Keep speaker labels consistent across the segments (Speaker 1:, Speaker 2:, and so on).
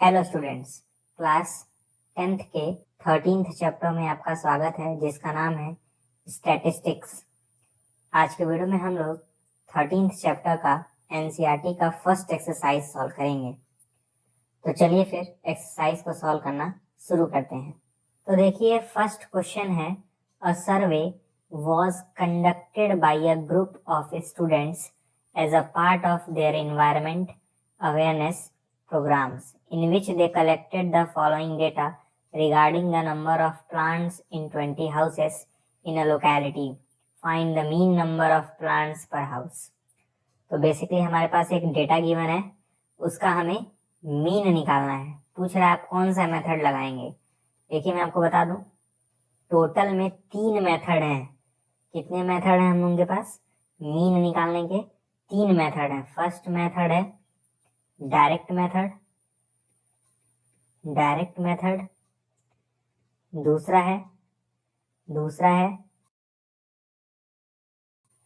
Speaker 1: Hello students, class 10th के 13th chapter में आपका स्वागत है, जिसका नाम है स्टैटिस्टिक्स। आज के वीडियो में हम लोग 13th चैप्टर का एनसीईआरटी का फर्स्ट एक्सरसाइज सॉल्व करेंगे। तो चलिए फिर एक्सरसाइज को सॉल्व करना शुरू करते हैं। तो देखिए, फर्स्ट क्वेश्चन है, अ सर्वे was conducted by a group of students as a part of their environment awareness programs, in which they collected the following data regarding the number of plants in 20 houses in a locality. Find the mean number of plants per house. तो basically हमारे पास एक data given है, उसका हमें mean निकालना है। पूछ रहा है आप कौन सा मेथड लगाएंगे। देखिए, मैं आपको बता दूं, टोटल में 3 मेथड हैं। कितने मेथड हैं हम लोगों के पास मीन निकालने के? 3 मेथड हैं। फर्स्ट मेथड है डायरेक्ट मेथड, दूसरा है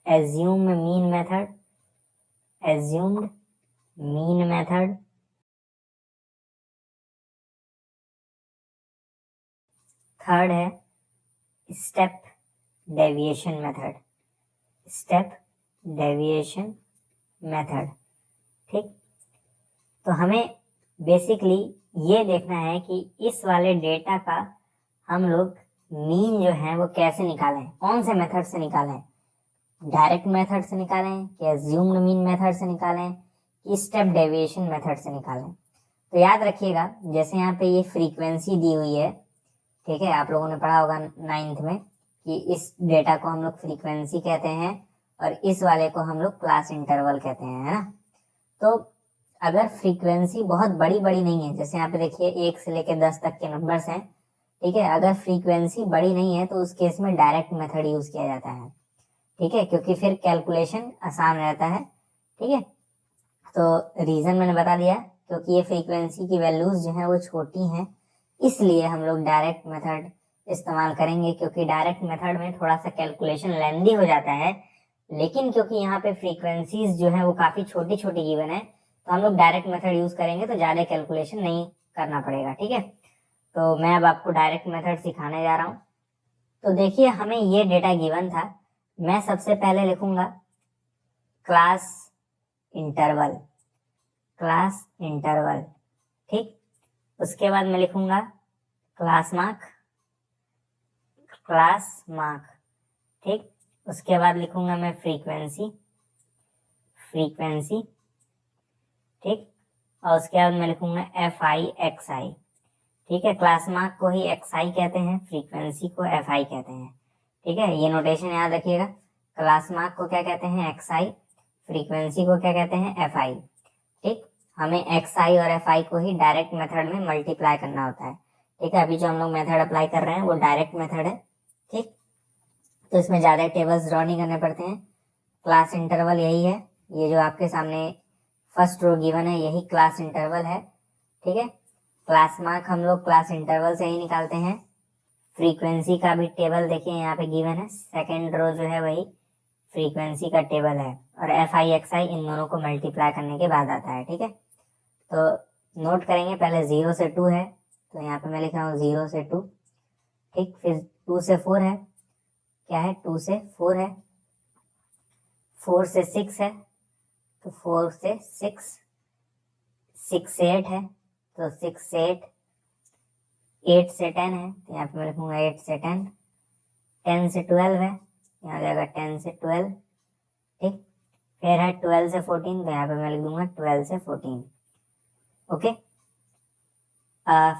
Speaker 1: एज्यूम्ड मीन मेथड, थर्ड है स्टेप डेविएशन मेथड। ठीक, तो हमें बेसिकली ये देखना है कि इस वाले डेटा का हम लोग मीन जो है वो कैसे निकालें, कौन से मेथड से निकालें। डायरेक्ट मेथड से निकालें कि एज्यूम्ड मीन मेथड से निकालें कि स्टेप डेविएशन मेथड से निकालें। तो याद रखिएगा, जैसे यहाँ पे ये फ्रीक्वेंसी दी हुई है, ठीक है, आप लोगों ने पढ़ा होगा 9th में कि इस डेटा को हम लोग फ्रीक्वेंसी कहते हैं और इस वाले को हम लोग क्लास इंटरवल कहते हैं, है ना। तो अगर फ्रीक्वेंसी बहुत बड़ी नहीं है, जैसे यहाँ पे देखिए 1 से लेकर 10 तक के नंबर्स हैं, ठीक है, अगर फ्रीक्वेंसी बड़ी नहीं है तो उस केस में डायरेक्ट मेथड यूज किया जाता है, ठीक है, क्योंकि फिर कैलकुलेशन आसान रहता है। ठीक है, तो रीजन मैंने बता दिया, क्योंकि ये फ्रीक्वेंसी की वैल्यूज जो है वो छोटी हैं, इसलिए हम लोग डायरेक्ट मेथड इस्तेमाल करेंगे, क्योंकि डायरेक्ट मेथड में थोड़ा सा कैलकुलेशन लेंदी हो जाता है। लेकिन क्योंकि यहाँ पे फ्रीक्वेंसीज जो है वो काफी छोटी गिवन है, तो हम लोग डायरेक्ट मेथड यूज करेंगे तो ज्यादा कैलकुलेशन नहीं करना पड़ेगा। ठीक है, तो मैं अब आपको डायरेक्ट मेथड सिखाने जा रहा हूँ। तो देखिए, हमें ये डेटा गिवन था। मैं सबसे पहले लिखूंगा क्लास इंटरवल, ठीक, उसके बाद मैं लिखूंगा क्लास मार्क, ठीक, उसके बाद लिखूंगा मैं फ्रीक्वेंसी, ठीक, और उसके बाद मैं लिखूंगा FI। ठीक है, क्लास मार्क को ही XI कहते हैं, फ्रीक्वेंसी को FI कहते हैं। ठीक है, ये नोटेशन याद रखिएगा, क्लास मार्क को क्या कहते हैं XI, फ्रीक्वेंसी को क्या कहते हैं FI। ठीक, हमें XI और FI को ही डायरेक्ट मेथड में मल्टीप्लाई करना होता है। ठीक है, अभी जो हम लोग मेथड अप्लाई कर रहे हैं वो डायरेक्ट मेथड है। ठीक, तो इसमें ज्यादा टेबल्स ड्रॉ नहीं करने पड़ते हैं। क्लास इंटरवल यही है, ये जो आपके सामने फर्स्ट रो गिवन है यही क्लास इंटरवल है। ठीक है, क्लास मार्क हम लोग क्लास इंटरवल से ही निकालते हैं। फ्रीक्वेंसी का भी टेबल देखिए यहाँ पे गिवन है, सेकेंड रो जो है वही फ्रीक्वेंसी का टेबल है, और FI XI इन दोनों को मल्टीप्लाई करने के बाद आता है। ठीक है, तो नोट करेंगे, पहले 0 से 2 है, तो यहाँ पे मैं लिख रहा हूँ 0 से 2। ठीक, फिर 2 से 4 है, क्या है 2 से 4 है, 4 से 6 है, तो 4 से 6, 6 से 8 है, तो 6 से 8, 8 से 10 है, तो यहाँ पे मैं लिखूंगा 8 से 10, 10 से 12 है, यहाँ जाएगा 10 से 12। ठीक, फिर है 12 से 14, तो यहाँ पे मैं लिख दूंगा 12 से 14। ओके,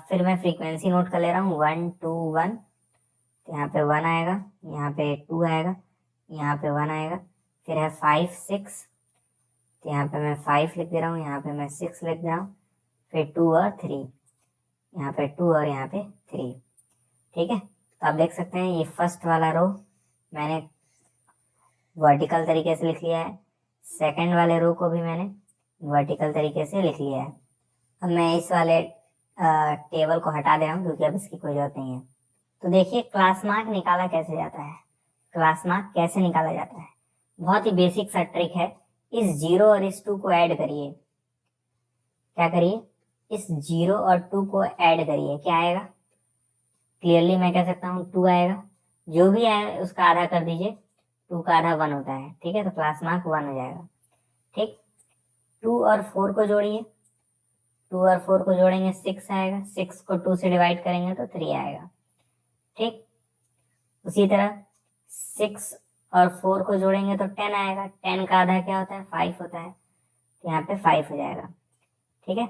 Speaker 1: फिर मैं फ्रीक्वेंसी नोट कर ले रहा हूँ 1 2 1, तो यहाँ पे 1 आएगा, यहाँ पे 2 आएगा, यहाँ पे 1 आएगा, फिर है 5 6, तो यहाँ पे मैं 5 लिख दे रहा हूँ, यहाँ पे मैं 6 लिख दे रहा हूँ, फिर 2 और 3, यहाँ पे 2 और यहाँ पे 3। ठीक है, तो आप देख सकते हैं ये फर्स्ट वाला रो मैंने वर्टिकल तरीके से लिख लिया है, सेकंड वाले रो को भी मैंने वर्टिकल तरीके से लिख लिया है। अब मैं इस वाले टेबल को हटा दे रहा हूँ, क्योंकि अब इसकी कोई जरूरत नहीं है। तो देखिए, क्लास मार्क निकाला कैसे जाता है। क्लास मार्क कैसे निकाला जाता है, बहुत ही बेसिक सा ट्रिक है। इस 0 और इस 2 को ऐड करिए, क्या करिए, इस 0 और 2 को ऐड करिए, क्या आएगा? क्लियरली मैं कह सकता हूँ 2 आएगा। जो भी आए उसका आधा कर दीजिए, 2 का आधा 1 होता है, ठीक है, तो क्लास मार्क 1 हो जाएगा। ठीक, 2 और 4 को जोड़िए, 2 और 4 को जोड़ेंगे 6 आएगा, 6 को 2 से डिवाइड करेंगे तो 3 आएगा। ठीक, उसी तरह 6 और 4 को जोड़ेंगे तो 10 आएगा, 10 का आधा क्या होता है? 5 होता है, तो यहाँ पे 5 हो जाएगा। ठीक है,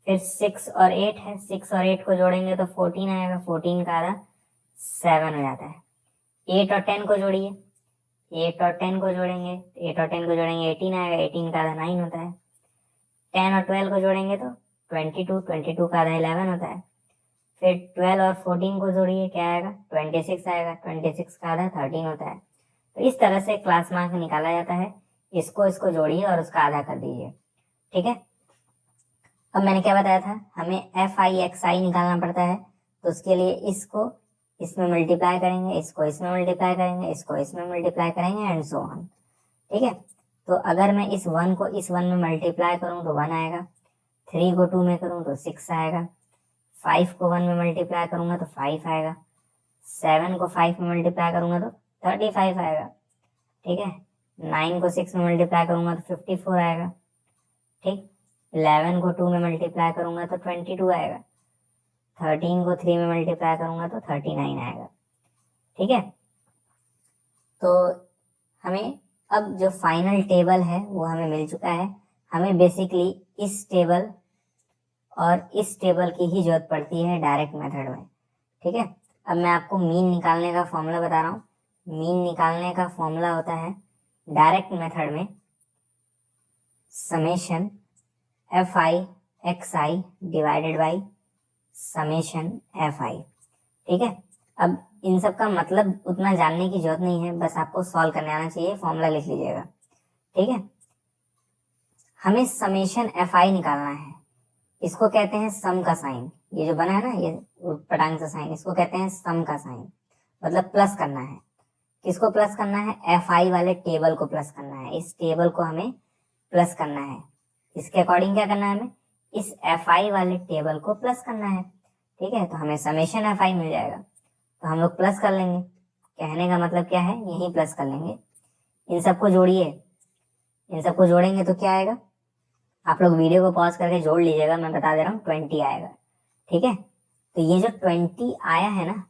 Speaker 1: फिर 6 और 8 है, 6 और 8 को जोड़ेंगे तो 14 आएगा, 14 का आधा 7 हो जाता है। 8 और 10 को जोड़िए, 8 और 10 को जोड़ेंगे, 8 और 10 को जोड़ेंगे 18 आएगा, 18 का आधा 9 होता है। 10 और 12 को जोड़ेंगे तो 22, 22 का आधा 11 होता है। फिर 12 और 14 को जोड़िए, क्या आएगा? 26 आएगा, 26 का आधा 13 होता है। तो इस तरह से क्लास मार्क निकाला जाता है। इसको जोड़िए और उसका आधा कर दीजिए। ठीक है, अब मैंने क्या बताया था, हमें FI निकालना पड़ता है, तो उसके लिए इसको इसमें मल्टीप्लाई करेंगे, इसको इसमें मल्टीप्लाई करेंगे, इसको इसमें मल्टीप्लाई करेंगे एंड सो ऑन। ठीक है, तो अगर मैं इस 1 को इस 1 में मल्टीप्लाई करूं तो 1 आएगा, 3 को 2 में करूं तो 6 आएगा, 5 को 1 में मल्टीप्लाई करूंगा तो 5 आएगा, 7 को 5 में मल्टीप्लाई करूंगा तो 35 आएगा। ठीक है, 9 को 6 में मल्टीप्लाई करूंगा तो 54 आएगा। ठीक, 11 को 2 में मल्टीप्लाई करूंगा तो 22 आएगा, 13 को 3 में मल्टीप्लाई करूंगा तो 39 आएगा। ठीक है, तो हमें अब जो फाइनल टेबल है वो हमें मिल चुका है। हमें बेसिकली इस टेबल और इस टेबल की ही जरूरत पड़ती है डायरेक्ट मेथड में। ठीक है, अब मैं आपको मीन निकालने का फॉर्मूला बता रहा हूँ। मीन निकालने का फॉर्मूला होता है डायरेक्ट मेथड में summation FI divided by summation FI। ठीक है, अब इन सब का मतलब उतना जानने की जरूरत नहीं है, बस आपको सॉल्व करने आना चाहिए। फॉर्मूला लिख लीजिएगा। ठीक है, हमें समेशन FI निकालना है। इसको कहते हैं सम का साइन, ये जो बना है ना, ये पटांग सा साइन, इसको कहते हैं सम का साइन, मतलब प्लस करना है। किसको प्लस करना है? FI वाले टेबल को प्लस करना है। इस टेबल को हमें प्लस करना है। इसके अकॉर्डिंग क्या करना है? हमें इस FI वाले टेबल को प्लस करना है। ठीक है, तो हमें समेशन FI मिल जाएगा, तो हम लोग प्लस कर लेंगे। कहने का मतलब क्या है, यही प्लस कर लेंगे। इन सबको जोड़िए, इन सबको जोड़ेंगे तो क्या आएगा? आप लोग वीडियो को पॉज करके जोड़ लीजिएगा, मैं बता दे रहा हूँ, 20 आएगा। ठीक है, तो ये जो 20 आया है ना,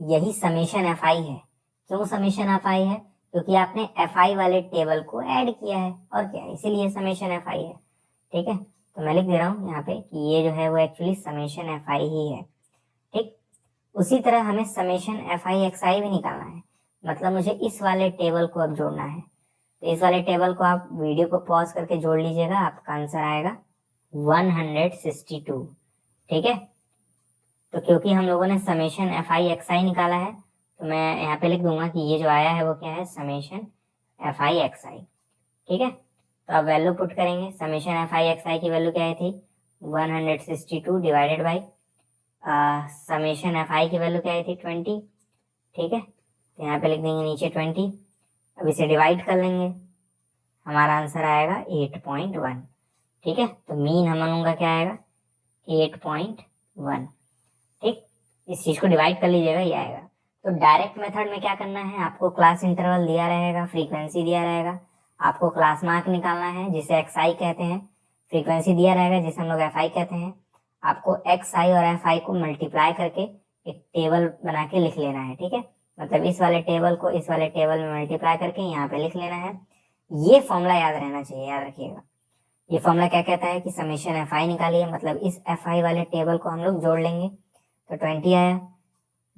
Speaker 1: यही समेशन FI है। क्यों समेशन FI है? क्योंकि आपने FI वाले टेबल को ऐड किया है, और क्या है, इसीलिए समेशन FI है। ठीक है, तो मैं लिख दे रहा हूँ यहाँ पे कि ये जो है वो एक्चुअली समेशन FI ही है। ठीक, उसी तरह हमें समेशन FI भी निकालना है, मतलब मुझे इस वाले टेबल को अब जोड़ना है। तो इस वाले टेबल को आप वीडियो को पॉज करके जोड़ लीजिएगा, आपका आंसर आएगा 162। ठीक है, तो क्योंकि हम लोगों ने समेशन FI निकाला है, तो मैं यहाँ पे लिख दूंगा कि ये जो आया है वो क्या है, समेशन FI। ठीक है, तो अब वैल्यू पुट करेंगे। समेशन FI की वैल्यू क्या आई थी? 162 डिवाइडेड बाई समेशन FI की वैल्यू क्या आई थी? 20। ठीक है, तो यहाँ पे लिख देंगे नीचे 20। अब इसे डिवाइड कर लेंगे, हमारा आंसर आएगा 8.1। ठीक है, तो मीन हम लोगों का क्या आएगा? 8.1। ठीक, इस चीज को डिवाइड कर लीजिएगा, ये आएगा। तो डायरेक्ट मेथड में क्या करना है, आपको क्लास इंटरवल दिया रहेगा, फ्रीक्वेंसी दिया रहेगा, आपको क्लास मार्क निकालना है जिसे XI कहते हैं, फ्रीक्वेंसी दिया रहेगा जिसे हम लोग FI कहते हैं। आपको XI और FI को मल्टीप्लाई करके एक टेबल बना के लिख लेना है। ठीक है, मतलब इस वाले टेबल को इस वाले टेबल में मल्टीप्लाई करके यहाँ पे लिख लेना है। ये फॉर्मूला याद रहना चाहिए, याद रखिएगा। ये फॉर्मूला क्या कहता है कि समेशन FI निकालिए, मतलब इस FI वाले टेबल को हम लोग जोड़ लेंगे तो 20 आया।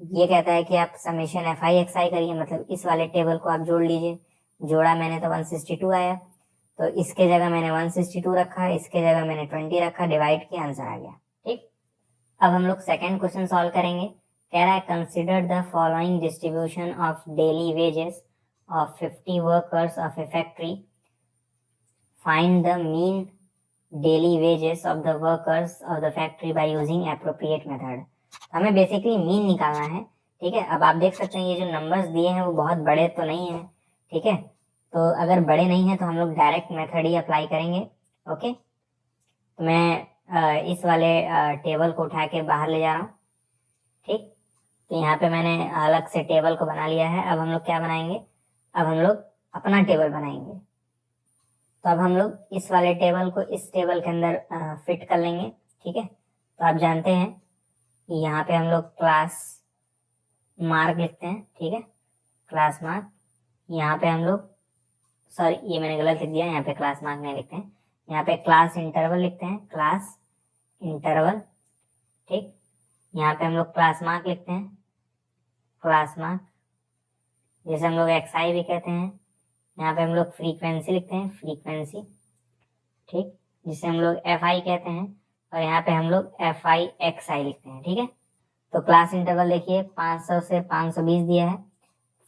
Speaker 1: ये कहता है कि आप समेशन FI करिए, मतलब इस वाले टेबल को आप जोड़ लीजिए। जोड़ा मैंने तो 162 आया, तो इसके जगह मैंने 162 रखा, इसके जगह मैंने 20 रखा, डिवाइड किया, आंसर आ गया। ठीक, अब हम लोग सेकेंड क्वेश्चन सॉल्व करेंगे। कह रहा है consider the following distribution of daily wages of 50 workers of A factory, find the mean daily wages of the workers of the factory by using appropriate method. हमें बेसिकली मीन निकालना है। ठीक है, अब आप देख सकते हैं ये जो नंबर्स दिए हैं वो बहुत बड़े तो नहीं है। ठीक है, तो अगर बड़े नहीं है तो हम लोग डायरेक्ट मेथड ही अप्लाई करेंगे। ओके, तो मैं इस वाले टेबल को उठा के बाहर ले जा रहा हूँ। ठीक, तो यहाँ पे मैंने अलग से टेबल को बना लिया है। अब हम लोग क्या बनाएंगे, अब हम लोग अपना टेबल बनाएंगे। तो अब हम लोग इस वाले टेबल को इस टेबल के अंदर फिट कर लेंगे। ठीक है, तो आप जानते हैं कि यहाँ पे हम लोग क्लास मार्क लिखते हैं। ठीक है, क्लास मार्क। यहाँ पे हम लोग, सॉरी ये मैंने गलत लिख दिया, यहाँ पे क्लास मार्क नहीं लिखते हैं, यहाँ पे क्लास इंटरवल लिखते हैं, क्लास इंटरवल। ठीक, यहाँ पे हम लोग क्लास मार्क लिखते हैं, क्लास मार्क, जैसे हम लोग एक्सआई भी कहते हैं। यहाँ पे हम लोग फ्रीक्वेंसी लिखते हैं, फ्रीक्वेंसी। ठीक, जिसे हम लोग एफ आई कहते हैं, और यहाँ पे हम लोग एफ आई एक्स आई लिखते हैं। ठीक है, तो क्लास इंटरवल देखिए 500 से 520 दिया है,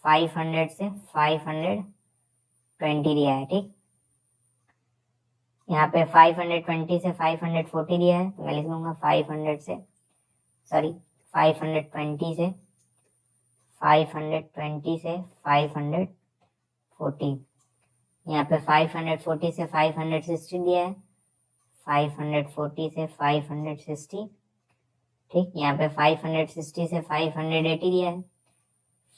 Speaker 1: 500 से 520 दिया है। ठीक, यहाँ पे 520 से 540 दिया है, तो मैं लिख लूंगा 520 से 540। यहाँ पे 540 से 560 दिया है, 540 से 560। ठीक, यहाँ पे 560 से 580 दिया है,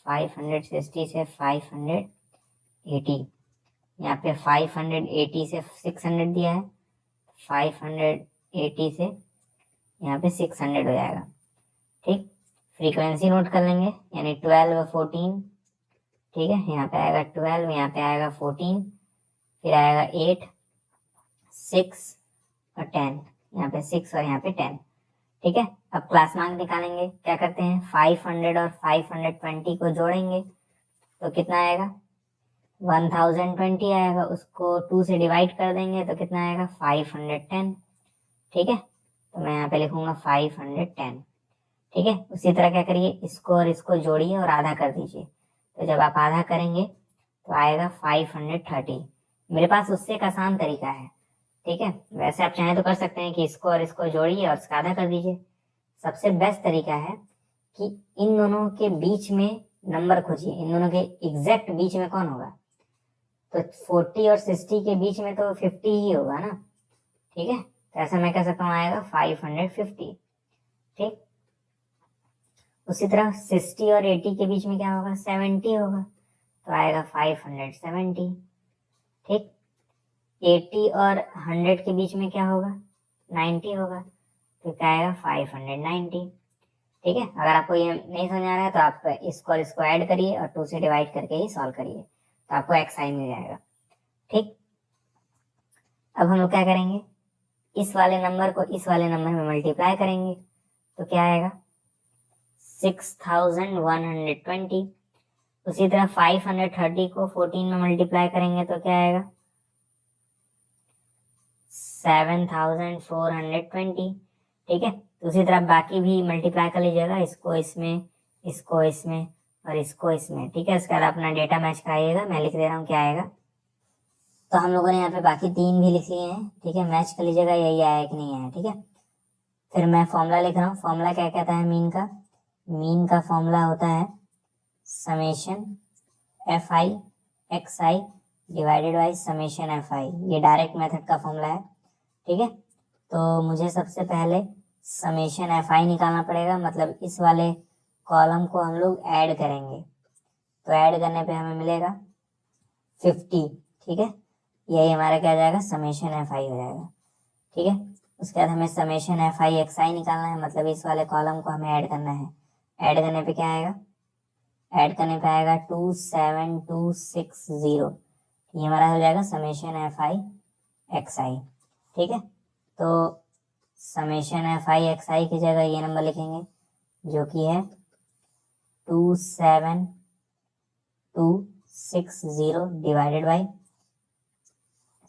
Speaker 1: 560 से 580। यहाँ पे 580 से 600 दिया है, 580 से यहाँ पे 600 हो जाएगा। ठीक, फ्रीक्वेंसी नोट कर लेंगे, यानी 12 14। ठीक है, यहाँ पे आएगा 12, यहाँ पे आएगा 14, फिर आएगा 8 6 और 10, यहाँ पे 6 और यहाँ पे 10। ठीक है, अब क्लास मार्क निकालेंगे। क्या करते हैं, 500 और 520 को जोड़ेंगे तो कितना आएगा, 1020 आएगा। उसको 2 से डिवाइड कर देंगे तो कितना आएगा, 510। ठीक है, तो मैं यहाँ पे लिखूंगा 510। ठीक है, उसी तरह क्या करिए, इसको और इसको जोड़िए और आधा कर दीजिए। तो जब आप आधा करेंगे तो आएगा 530। मेरे पास उससे एक आसान तरीका है। ठीक है, वैसे आप चाहें तो कर सकते हैं कि इसको और इसको जोड़िए और इसका आधा कर दीजिए। सबसे बेस्ट तरीका है कि इन दोनों के बीच में नंबर खोजिए, इन दोनों के एग्जैक्ट बीच में कौन होगा। तो 40 और 60 के बीच में तो 50 ही होगा ना। ठीक है, तो ऐसा मैं कह सकता हूँ, आएगा 550। ठीक, उसी तरह 60 और 80 के बीच में क्या होगा, 70 होगा, तो आएगा 570। ठीक, 80 और 100 के बीच में क्या होगा, 90 होगा, तो क्या आएगा, 590। ठीक है, अगर आपको ये नहीं समझ आ रहा है तो आप इसको और इसको ऐड करिए और 2 से डिवाइड करके ही सॉल्व करिए, तो आपको एक्स आई मिल जाएगा। ठीक, अब हम लोग क्या करेंगे, इस वाले नंबर को इस वाले नंबर में मल्टीप्लाई करेंगे तो क्या आएगा, 6120। उसी तरह 530 को 14 में मल्टीप्लाई करेंगे तो क्या आएगा, 7420। ठीक है, तो उसी तरह बाकी भी मल्टीप्लाई कर लीजिएगा, इसको इसमें, इसको इसमें और इसको इसमें। ठीक है, इसके बाद अपना डेटा मैच कराइएगा। मैं लिख दे रहा हूँ क्या आएगा। तो हम लोगों ने यहाँ पे बाकी 3 भी लिख लिए हैं। ठीक है, मैच कर लीजिएगा यही आया कि नहीं आया। ठीक है, फिर मैं फॉर्मूला लिख रहा हूँ। फॉर्मूला क्या कहता है, मीन का, मीन का फॉर्मूला होता है summation F I x I divided by summation F आई। ये डायरेक्ट मेथड का फॉर्मूला है। ठीक है, तो मुझे सबसे पहले समेशन एफ आई निकालना पड़ेगा, मतलब इस वाले कॉलम को हम लोग ऐड करेंगे, तो ऐड करने पे हमें मिलेगा 50। ठीक है, यही हमारा क्या जाएगा, समेशन एफ आई हो जाएगा। ठीक है, उसके बाद हमें समेशन एफ आई एक्स आई निकालना है, मतलब इस वाले कॉलम को हमें ऐड करना है। ऐड करने पे क्या आएगा, ऐड करने पे आएगा 27260। ये हमारा हो जाएगा समेशन एफ आई एक्स आई। ठीक है, तो समेशन एफ आई एक्स आई की जगह ये नंबर लिखेंगे जो कि है 27260 डिवाइडेड बाई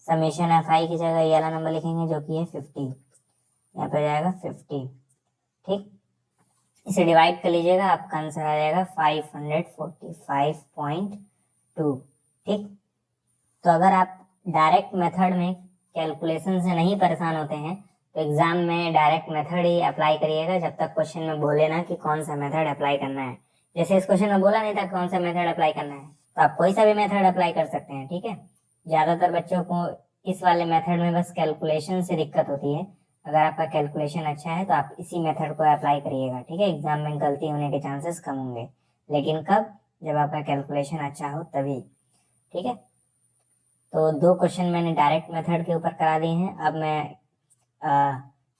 Speaker 1: समेशन एफ आई की जगह ये वाला नंबर लिखेंगे जो कि है 50। यहाँ पे जाएगा 50। ठीक, इसे डिवाइड कर लीजिएगा, आपका आंसर आ जाएगा 545.2। ठीक, तो अगर आप डायरेक्ट मेथड में कैलकुलेशन से नहीं परेशान होते हैं तो एग्जाम में डायरेक्ट मेथड ही अप्लाई करिएगा, जब तक क्वेश्चन में बोले ना कि कौन सा मेथड अप्लाई करना है। जैसे इस क्वेश्चन में बोला नहीं था कौन सा मेथड अप्लाई करना है, तो आप कोई सा भी मेथड अप्लाई कर सकते हैं। ठीक है, ज्यादातर बच्चों को इस वाले मेथड में बस कैलकुलेशन से दिक्कत होती है, अगर आपका कैलकुलेशन अच्छा है तो आप इसी मेथड को अप्लाई करिएगा, ठीक है। एग्जाम में गलती होने के चांसेस कम होंगे, लेकिन कब, जब आपका कैलकुलेशन अच्छा हो तभी, ठीक है। तो 2 क्वेश्चन मैंने डायरेक्ट मेथड के ऊपर करा दिए हैं। अब मैं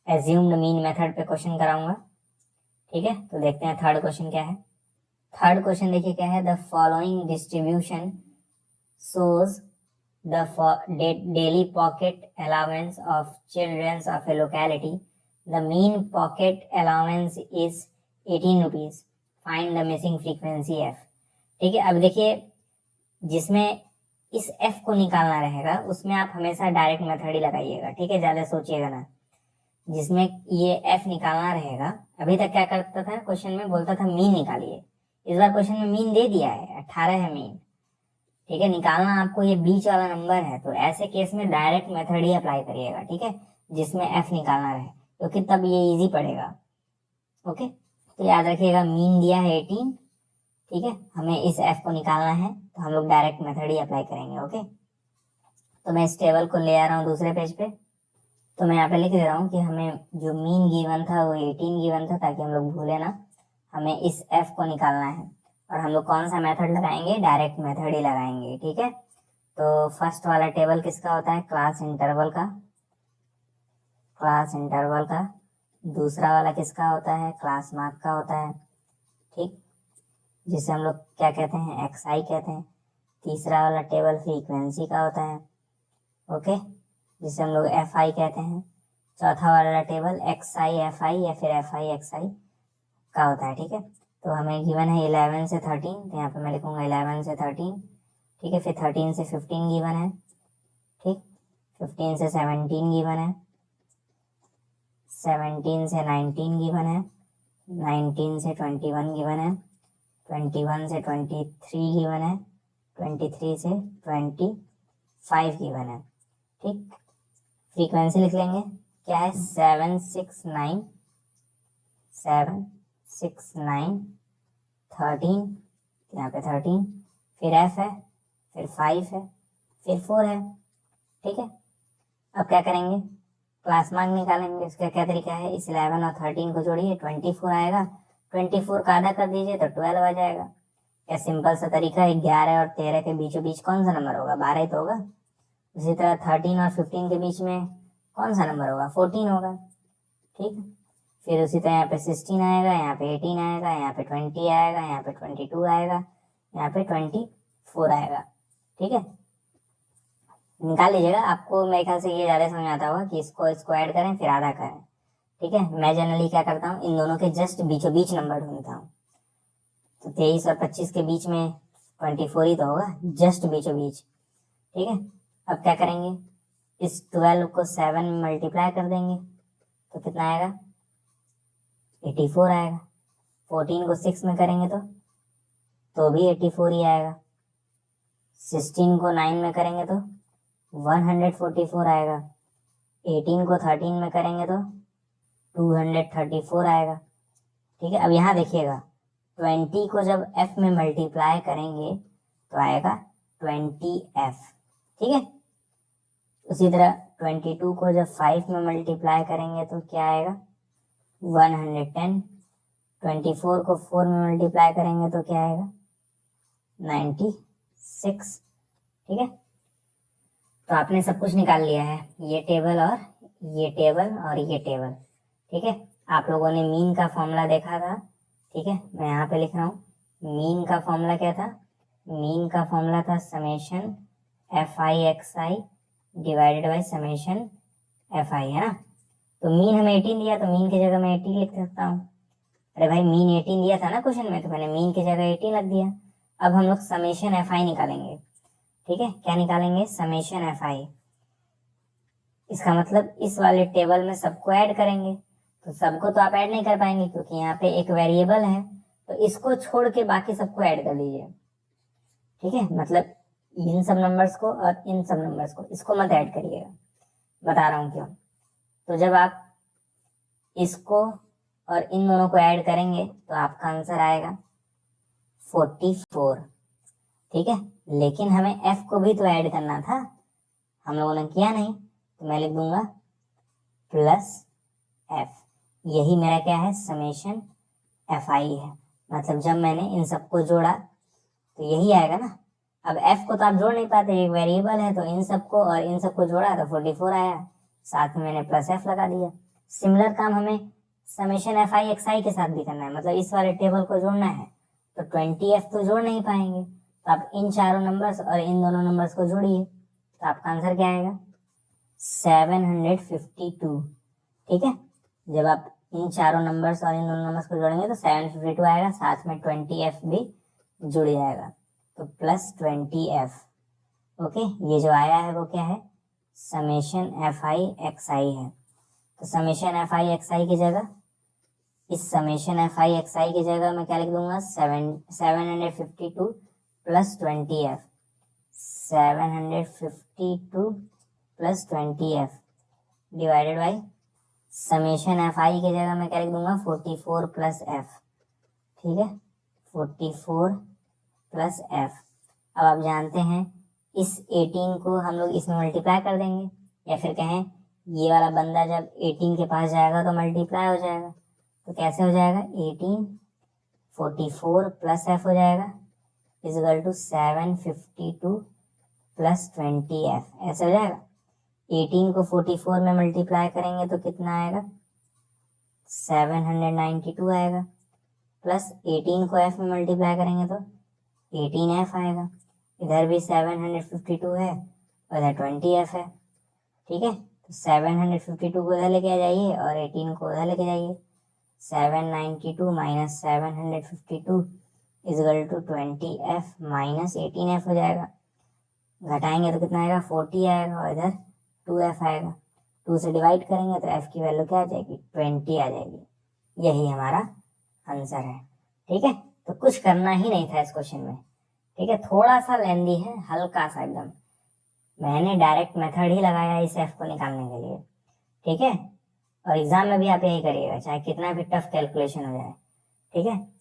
Speaker 1: एज्यूम्ड मीन मेथड पे क्वेश्चन कराऊंगा, ठीक है। तो देखते हैं थर्ड क्वेश्चन क्या है। थर्ड क्वेश्चन देखिए क्या है, the following distribution shows the daily pocket allowance of children of a locality. The mean pocket allowance is 18 rupees. Find the missing frequency f. ठीक है, अब देखिए जिसमें इस f को निकालना रहेगा उसमें आप हमेशा डायरेक्ट मेथड ही लगाइएगा, ठीक है, ज्यादा सोचिएगा ना। जिसमें ये f निकालना रहेगा, अभी तक क्या करता था, क्वेश्चन में बोलता था मीन निकालिए, इस बार क्वेश्चन में मीन दे दिया है, 18 है मीन, ठीक है। निकालना आपको ये बीच वाला नंबर है, तो ऐसे केस में डायरेक्ट मेथड ही अप्लाई करिएगा, ठीक है, जिसमें एफ निकालना रहे, क्योंकि तब ये इजी पड़ेगा। ओके, तो याद रखिएगा मीन दिया है 18, ठीक है, हमें इस एफ को निकालना है, तो हम लोग डायरेक्ट मेथड ही अप्लाई करेंगे। ओके, तो मैं इस टेबल को ले आ रहा हूँ दूसरे पेज पे। तो मैं यहाँ पे लिख दे रहा हूँ कि हमें जो मीन गिवन था वो 18 गिवन था, ताकि हम लोग भूले ना। हमें इस एफ को निकालना है, और हम लोग कौन सा मेथड लगाएंगे, डायरेक्ट मेथड ही लगाएंगे, ठीक है। तो फर्स्ट वाला टेबल किसका होता है, क्लास इंटरवल का, क्लास इंटरवल का। दूसरा वाला किसका होता है, क्लास मार्क का होता है, ठीक, जिसे हम लोग क्या कहते हैं, एक्स आई कहते हैं। तीसरा वाला टेबल फ्रीक्वेंसी का होता है, ओके, जिसे हम लोग एफ आई कहते हैं। चौथा वाला table x I F I या फिर एफ आई एक्स आई का होता है, ठीक है। तो हमें गिवन है 11 से 13, तो यहाँ पे मैं लिखूंगा 11 से 13, ठीक है। फिर 13 से 15 गिवन है, ठीक, 15 से 17 गिवन है, 17 से 19 गिवन है, 19 से 21 गिवन है, 21 से 23 गिवन है, 23 से 25 गिवन है, ठीक। फ्रीक्वेंसी लिख लेंगे, क्या है, 769 13, यहाँ पे 13, फिर एफ है, फिर 5 है, फिर 4 है, ठीक है। अब क्या करेंगे, क्लास मार्क निकालेंगे। इसका क्या तरीका है, इस 11 और 13 को जोड़िए, 24 आएगा, 24 का आधा कर दीजिए तो 12 आ जाएगा। क्या सिंपल सा तरीका है। 11 और 13 के बीचों बीच कौन सा नंबर होगा, 12 ही तो होगा। इसी तरह 13 और 15 के बीच में कौन सा नंबर होगा, 14 होगा, ठीक। फिर उसी तरह यहाँ पे 16 आएगा, यहाँ पे 18 आएगा, यहाँ पे 20 आएगा, यहाँ पे 22 आएगा, यहाँ पे 24 आएगा, ठीक है। निकाल लीजिएगा, आपको मेरे ख्याल से ये ज्यादा समझ आता होगा कि इसको ऐड करें फिर आधा करें, ठीक है। मैं जनरली क्या करता हूँ, इन दोनों के जस्ट बीचों बीच नंबर ढूंढता हूँ। तो 23 और 25 के बीच में 24 ही तो होगा, जस्ट बीचों बीच, ठीक है। अब क्या करेंगे, इस 12 को 7 में मल्टीप्लाई कर देंगे तो कितना आएगा, 84 आएगा। 14 को 6 में करेंगे तो भी 84 ही आएगा। 16 को 9 में करेंगे तो 144 आएगा। 18 को 13 में करेंगे तो 234 आएगा, ठीक है। अब यहाँ देखिएगा, 20 को जब f में मल्टीप्लाई करेंगे तो आएगा 20f, ठीक है। उसी तरह 22 को जब 5 में मल्टीप्लाई करेंगे तो क्या आएगा, 110। 24 को 4 में मल्टीप्लाई करेंगे तो क्या आएगा, 96, ठीक है। तो आपने सब कुछ निकाल लिया है, ये टेबल और ये टेबल और ये टेबल, ठीक है। आप लोगों ने मीन का फॉर्मूला देखा था, ठीक है। मैं यहाँ पे लिख रहा हूँ, मीन का फॉर्मूला क्या था, मीन का फॉर्मूला था summation F I x I divided by summation F आई, है ना। तो मीन हमें 18 दिया, तो मीन की जगह मैं 18 लिख सकता हूँ। अरे भाई मीन 18 दिया था ना क्वेश्चन में, तो मैंने मीन की जगह 18 रख दिया। अब हम लोग समेशन एफ आई निकालेंगे, ठीक है। क्या निकालेंगे, समेशन एफ आई। इसका मतलब इस वाले टेबल में सबको ऐड करेंगे। तो सबको तो आप ऐड नहीं कर पाएंगे, क्योंकि यहाँ पे एक वेरिएबल है, तो इसको छोड़ के बाकी सबको ऐड कर लीजिए, ठीक है। मतलब इन सब नंबर्स को और इन सब नंबर्स को, इसको मत ऐड करिएगा, बता रहा हूँ क्यों। तो जब आप इसको और इन दोनों को ऐड करेंगे तो आपका आंसर आएगा 44, ठीक है। लेकिन हमें f को भी तो ऐड करना था, हम लोगों ने किया नहीं, तो मैं लिख दूंगा प्लस एफ, यही मेरा क्या है, समेशन एफ आई है। मतलब जब मैंने इन सबको जोड़ा तो यही आएगा ना। अब एफ को तो आप जोड़ नहीं पाते, एक वेरिएबल है, तो इन सबको और इन सबको जोड़ा तो 44 आया, साथ में मैंने प्लस एफ लगा दिया। सिमिलर काम हमें समेशन एफ आई एक्स आई के साथ भी करना है, मतलब इस वाले टेबल को जोड़ना है तो 20f तो जोड़ नहीं पाएंगे, तो आप इन चारों नंबर्स और इन दोनों नंबर्स को जोड़िए, तो आपका आंसर क्या आएगा, 752। ठीक है, जब आप इन चारों नंबर्स और इन दोनों नंबर्स को जोड़ेंगे तो 752 आएगा, साथ में 20f भी जुड़ जाएगा, तो प्लस 20f। ओके, ये जो आया है वो क्या है, समेशन एफ आई एक्स आई है। तो समेशन एफ आई एक्स आई की जगह, इस समेशन एफ आई एक्स आई की जगह मैं क्या लिख दूंगा, 752 plus 20f, 752 plus 20f divided by summation F आई की जगह मैं क्या लिख दूंगा, 44 प्लस एफ। ठीक है, 44 प्लस एफ। अब आप जानते हैं इस 18 को हम लोग इसमें मल्टीप्लाई कर देंगे, या फिर कहें ये वाला बंदा जब 18 के पास जाएगा तो मल्टीप्लाई हो जाएगा, तो कैसे हो जाएगा, 18 44 प्लस एफ हो जाएगा इक्वल टू 752 प्लस 20f, ऐसे हो जाएगा। 18 को 44 में मल्टीप्लाई करेंगे तो कितना आएगा, 792 आएगा, प्लस 18 को f में मल्टीप्लाई करेंगे तो 18f आएगा। इधर भी 752 है और इधर 20f है। ठीक है, तो 752 को इधर लेके आ जाइए और 18 को उधर लेके जाइए, 792 minus 752 equal to 20f minus 18f हो जाएगा। घटाएंगे तो कितना आएगा, 40 आएगा और इधर 2f आएगा। 2 से डिवाइड करेंगे तो f की वैल्यू क्या आ जाएगी, 20 आ जाएगी। यही हमारा आंसर है। ठीक है, तो कुछ करना ही नहीं था इस क्वेश्चन में। ठीक है, थोड़ा सा लेंदी है, हल्का सा एकदम, मैंने डायरेक्ट मेथड ही लगाया इस f को निकालने के लिए। ठीक है, और एग्जाम में भी आप यही करिएगा, चाहे कितना भी टफ कैलकुलेशन हो जाए। ठीक है,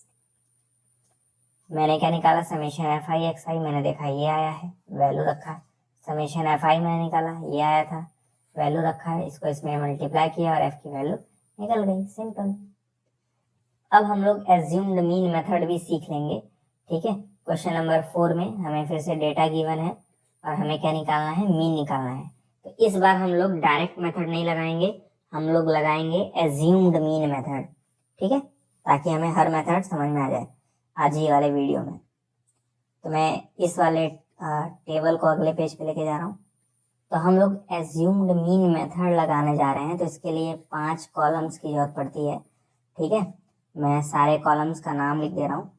Speaker 1: मैंने क्या निकाला, समेशन एफ आई एक्स आई, मैंने देखा ये आया है, वैल्यू रखा। समेशन एफ आई मैंने निकाला, ये आया था, वैल्यू रखा है, इसको इसमें मल्टीप्लाई किया और एफ की वैल्यू निकल गई, सिंपल। अब हम लोग एज्यूम्ड मीन मेथड भी सीख लेंगे। ठीक है, क्वेश्चन नंबर 4 में हमें फिर से डेटा गिवन है और हमें क्या निकालना है, मीन निकालना है। तो इस बार हम लोग डायरेक्ट मेथड नहीं लगाएंगे, हम लोग लगाएंगे एज्यूम्ड मीन मेथड। ठीक है, ताकि हमें हर मेथड समझ में आ जाए आज ही वाले वीडियो में। तो मैं इस वाले टेबल को अगले पेज पे लेके जा रहा हूँ। तो हम लोग एज्यूम्ड मीन मेथड लगाने जा रहे हैं, तो इसके लिए 5 कॉलम्स की जरूरत पड़ती है। ठीक है, मैं सारे कॉलम्स का नाम लिख दे रहा हूँ।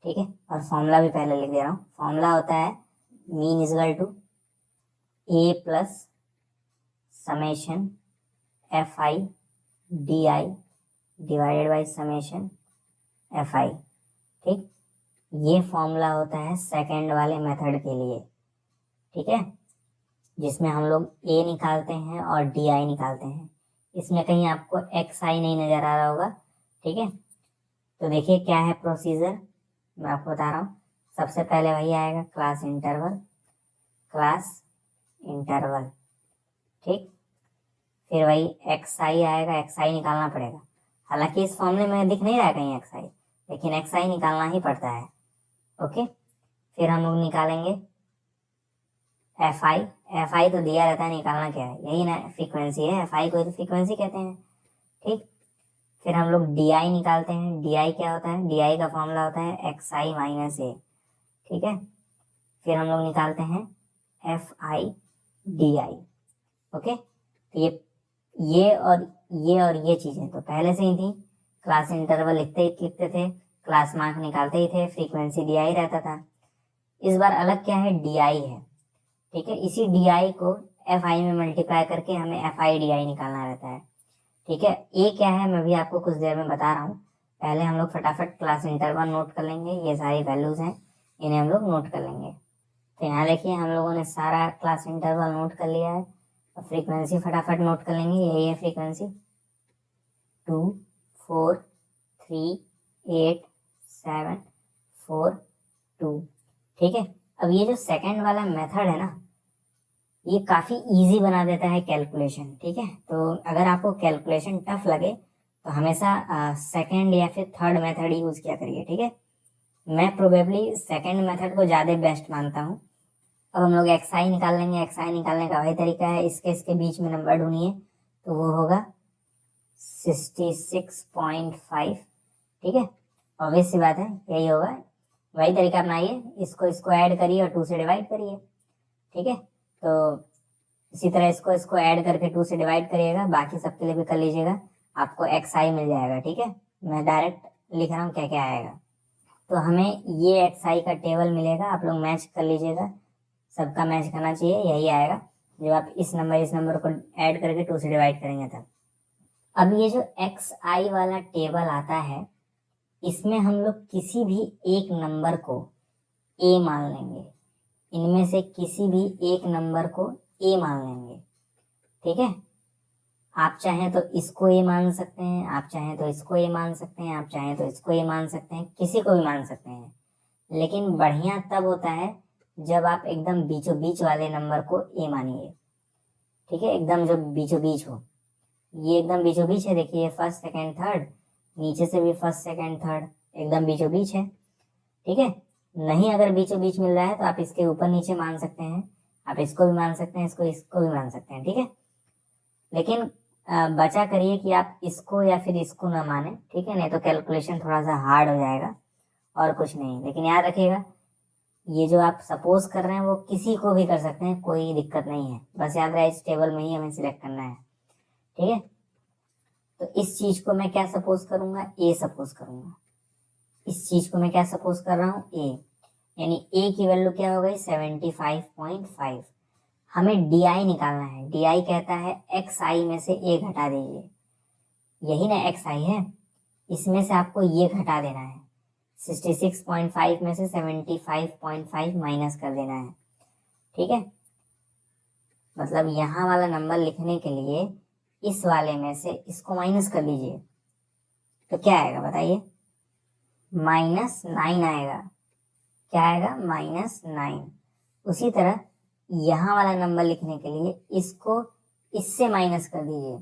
Speaker 1: ठीक है, और फॉर्मूला भी पहले लिख दे रहा हूँ। फॉर्मूला होता है mean equal to A plus summation F I D I divided by summation F I. ठीक, ये फॉर्मूला होता है सेकंड वाले मेथड के लिए। ठीक है, जिसमें हम लोग ए निकालते हैं और डी आई निकालते हैं। इसमें कहीं आपको एक्स आई नहीं नजर आ रहा होगा। ठीक है, तो देखिए क्या है प्रोसीजर, मैं आपको बता रहा हूँ। सबसे पहले वही आएगा, क्लास इंटरवल, क्लास इंटरवल। ठीक, फिर वही एक्स आई आएगा, एक्स आई निकालना पड़ेगा। हालांकि इस फॉर्मूले में दिख नहीं रहा है कहीं एक्स आई, लेकिन एक्स आई निकालना ही पड़ता है। ओके, फिर हम लोग निकालेंगे एफ आई। एफ आई तो दिया रहता है, निकालना क्या है, यही ना फ्रीक्वेंसी है, एफ आई को तो फ्रीक्वेंसी कहते हैं। ठीक, फिर हम लोग डी आई निकालते हैं। डी आई क्या होता है, डी आई का फॉर्मूला होता है एक्स आई माइनस ए। ठीक है, फिर हम लोग निकालते हैं F I D I. Okay, तो ये चीजें तो पहले से ही थी। क्लास इंटरवल लिखते थे, क्लास मार्क निकालते ही थे, फ्रीक्वेंसी डी आई रहता था। इस बार अलग क्या है, डी आई है। ठीक है, इसी डी आई को एफ आई में मल्टीप्लाई करके हमें एफ आई डी आई निकालना रहता है। ठीक है, ए क्या है मैं भी आपको कुछ देर में बता रहा हूँ। पहले हम लोग फटाफट क्लास इंटरवल नोट कर लेंगे, ये सारी वैल्यूज हैं, इन्हें हम लोग नोट कर लेंगे। तो यहाँ देखिए हम लोगों ने सारा क्लास इंटरवल नोट कर लिया है। तो फ्रीक्वेंसी फटाफट नोट कर लेंगे, यही है फ्रीक्वेंसी 2 4 3 8 7 4 2। ठीक है, अब ये जो सेकंड वाला मेथड है ना, ये काफ़ी इजी बना देता है कैलकुलेशन। ठीक है, तो अगर आपको कैलकुलेशन टफ लगे तो हमेशा सेकंड या फिर थर्ड मेथड यूज़ किया करिए। ठीक है, मैं प्रोबेबली सेकंड मेथड को ज़्यादा बेस्ट मानता हूँ। अब हम लोग एक्स आई निकाल लेंगे। एक्स आई निकालने का वही तरीका है, इसके बीच में नंबर ढूंढिए तो वो होगा 66.5। ठीक है, ऑब्वियस सी बात है, यही होगा। वही तरीका अपनाइए, इसको ऐड करिए और 2 से डिवाइड करिए। ठीक है, तो इसी तरह इसको ऐड करके 2 से डिवाइड करिएगा, बाकी सबके लिए भी कर लीजिएगा, आपको एक्स आई मिल जाएगा। ठीक है, मैं डायरेक्ट लिख रहा हूँ क्या क्या आएगा। तो हमें ये एक्स आई का टेबल मिलेगा, आप लोग मैच कर लीजिएगा, सबका मैच करना चाहिए, यही आएगा जब आप इस नंबर को ऐड करके 2 से डिवाइड करेंगे तब। अब ये जो एक्स आई वाला टेबल आता है, इसमें हम लोग किसी भी एक नंबर को ए मान लेंगे। इनमें से किसी भी एक नंबर को ए मान लेंगे। ठीक है, आप चाहें तो इसको ए मान सकते हैं, आप चाहें तो इसको ए मान सकते हैं, आप चाहें तो इसको ए मान सकते हैं, किसी को भी मान सकते हैं। लेकिन बढ़िया तब होता है जब आप एकदम बीचों बीच वाले नंबर को ए मानिए। ठीक है, एकदम जो बीचों बीच हो, ये एकदम बीचों बीच है, देखिए फर्स्ट सेकंड थर्ड, नीचे से भी फर्स्ट सेकंड थर्ड एकदम बीचों बीच है। ठीक है, नहीं अगर बीचों बीच मिल रहा है तो आप इसके ऊपर नीचे मान सकते हैं, आप इसको भी मान सकते हैं, इसको भी मान सकते हैं। ठीक है, लेकिन बचा करिए कि आप इसको या फिर इसको ना माने। ठीक है, नहीं तो कैलकुलेशन थोड़ा सा हार्ड हो जाएगा और कुछ नहीं। लेकिन याद रखिएगा, ये जो आप सपोज कर रहे हैं वो किसी को भी कर सकते हैं, कोई दिक्कत नहीं है, बस याद रहे इस टेबल में ही हमें सिलेक्ट करना है। ठीक है, तो इस चीज को मैं क्या सपोज करूंगा, ए सपोज करूंगा। इस चीज को मैं क्या सपोज कर रहा हूँ, ए, यानी ए की वैल्यू क्या हो गई 75.5। हमें डी आई निकालना है। डी आई कहता है एक्स आई में से ए घटा दीजिए, यही ना एक्स आई है, इसमें से आपको ये घटा देना है। 66.5 में से 75.5 माइनस कर देना है। ठीक है, मतलब यहाँ वाला नंबर लिखने के लिए इस वाले में से इसको माइनस कर लीजिए, तो क्या आएगा बताइए, -9 आएगा। क्या आएगा, -9। उसी तरह यहाँ वाला नंबर लिखने के लिए इसको इससे माइनस कर दीजिए।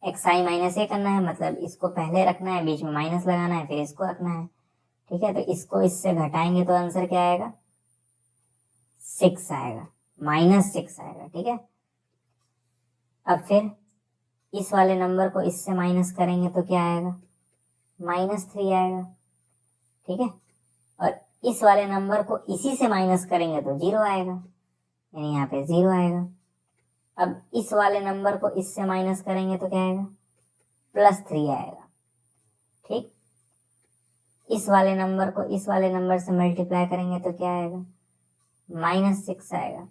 Speaker 1: एक्स आई माइनस ए करना है, मतलब इसको पहले रखना है, बीच में माइनस लगाना है, फिर इसको रखना है। ठीक है, तो इसको इससे घटाएंगे तो आंसर क्या आएगा, 6 आएगा, -6 आएगा। ठीक है, अब फिर इस वाले नंबर को इससे माइनस करेंगे तो क्या आएगा, -3 आएगा। ठीक है, और इस वाले नंबर को इसी से माइनस करेंगे तो 0 आएगा, यानी यहाँ पे 0 आएगा। अब इस वाले नंबर को इससे माइनस करेंगे तो क्या आएगा, +3 आएगा। ठीक, इस वाले नंबर को इस वाले नंबर से मल्टीप्लाई करेंगे तो क्या आएगा, -6 आएगा,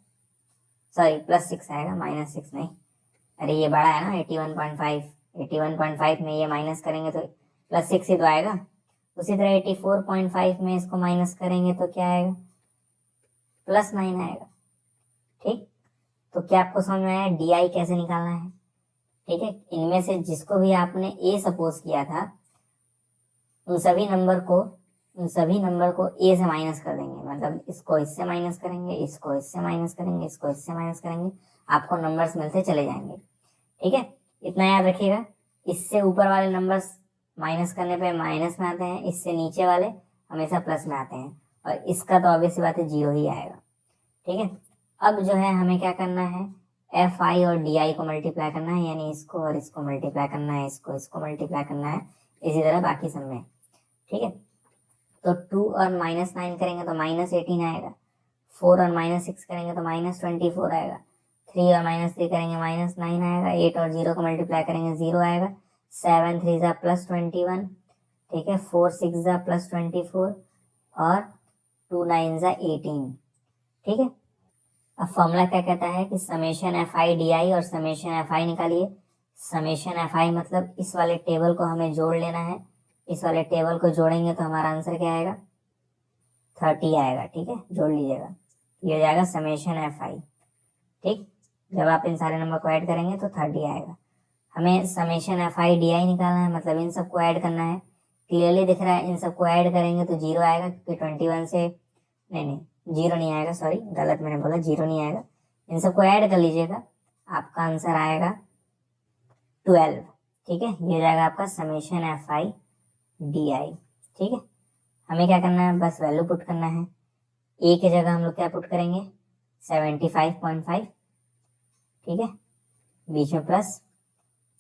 Speaker 1: सॉरी +6 आएगा, -6 नहीं, अरे ये बड़ा है ना 81.5, 81.5 में ये माइनस करेंगे तो +6 ही तो आएगा। उसी तरह 84.5 में इसको माइनस करेंगे तो क्या आएगा, +9 आएगा। ठीक, तो क्या आपको समझ में आया डी आई कैसे निकालना है। ठीक है, इनमें से जिसको भी आपने ए सपोज किया था उन सभी नंबर को ए से माइनस कर देंगे, मतलब इसको इससे माइनस करेंगे, इसको इससे माइनस करेंगे, इसको इससे माइनस करेंगे, आपको नंबर्स मिलते चले जाएंगे। ठीक है, इतना याद रखिएगा। इससे ऊपर वाले नंबर्स माइनस करने पे माइनस में आते हैं, इससे नीचे वाले हमेशा प्लस में आते हैं, और इसका तो ऑब्वियस बात है 0 ही आएगा। ठीक है, अब जो है हमें क्या करना है, एफ आई और डी आई को मल्टीप्लाई करना है, यानी इसको और इसको मल्टीप्लाई करना है, इसको मल्टीप्लाई करना है, इसी तरह बाकी सब में। ठीक है, तो 2 और -9 करेंगे तो -18 आएगा, 4 और -6 करेंगे तो -24 आएगा, 3 और -3 करेंगे -9 आएगा, 8 और 0 को मल्टीप्लाई करेंगे 0 आएगा, 7 3 ज़ा +21। ठीक है, 4 6 ज़ा +24 और 2 9 ज़ा 18। ठीक है, अब फॉर्मूला क्या कहता है कि समेशन एफ आई डी आई और समेशन एफ आई निकालिए। समेशन एफ आई मतलब इस वाले टेबल को हमें जोड़ लेना है, इस वाले टेबल को जोड़ेंगे तो हमारा आंसर क्या आएगा, 30 आएगा। ठीक है, जोड़ लीजिएगा, ये हो जाएगा समेशन एफ आई। ठीक, जब आप इन सारे नंबर को ऐड करेंगे तो 30 आएगा। हमें समेशन एफ आई डी आई निकालना है, मतलब इन सबको ऐड करना है। क्लियरली दिख रहा है, इन सबको ऐड करेंगे तो 0 आएगा, क्योंकि 21 से नहीं 0 नहीं आएगा, सॉरी गलत मैंने बोला, 0 नहीं आएगा, इन सबको ऐड कर लीजिएगा, आपका आंसर आएगा 12। ठीक है, ये हो जाएगा आपका समेशन एफ आई डी आई। ठीक है, हमें क्या करना है, बस वैल्यू पुट करना है। ए की जगह हम लोग क्या पुट करेंगे, 75.5। ठीक है, बीच में plus,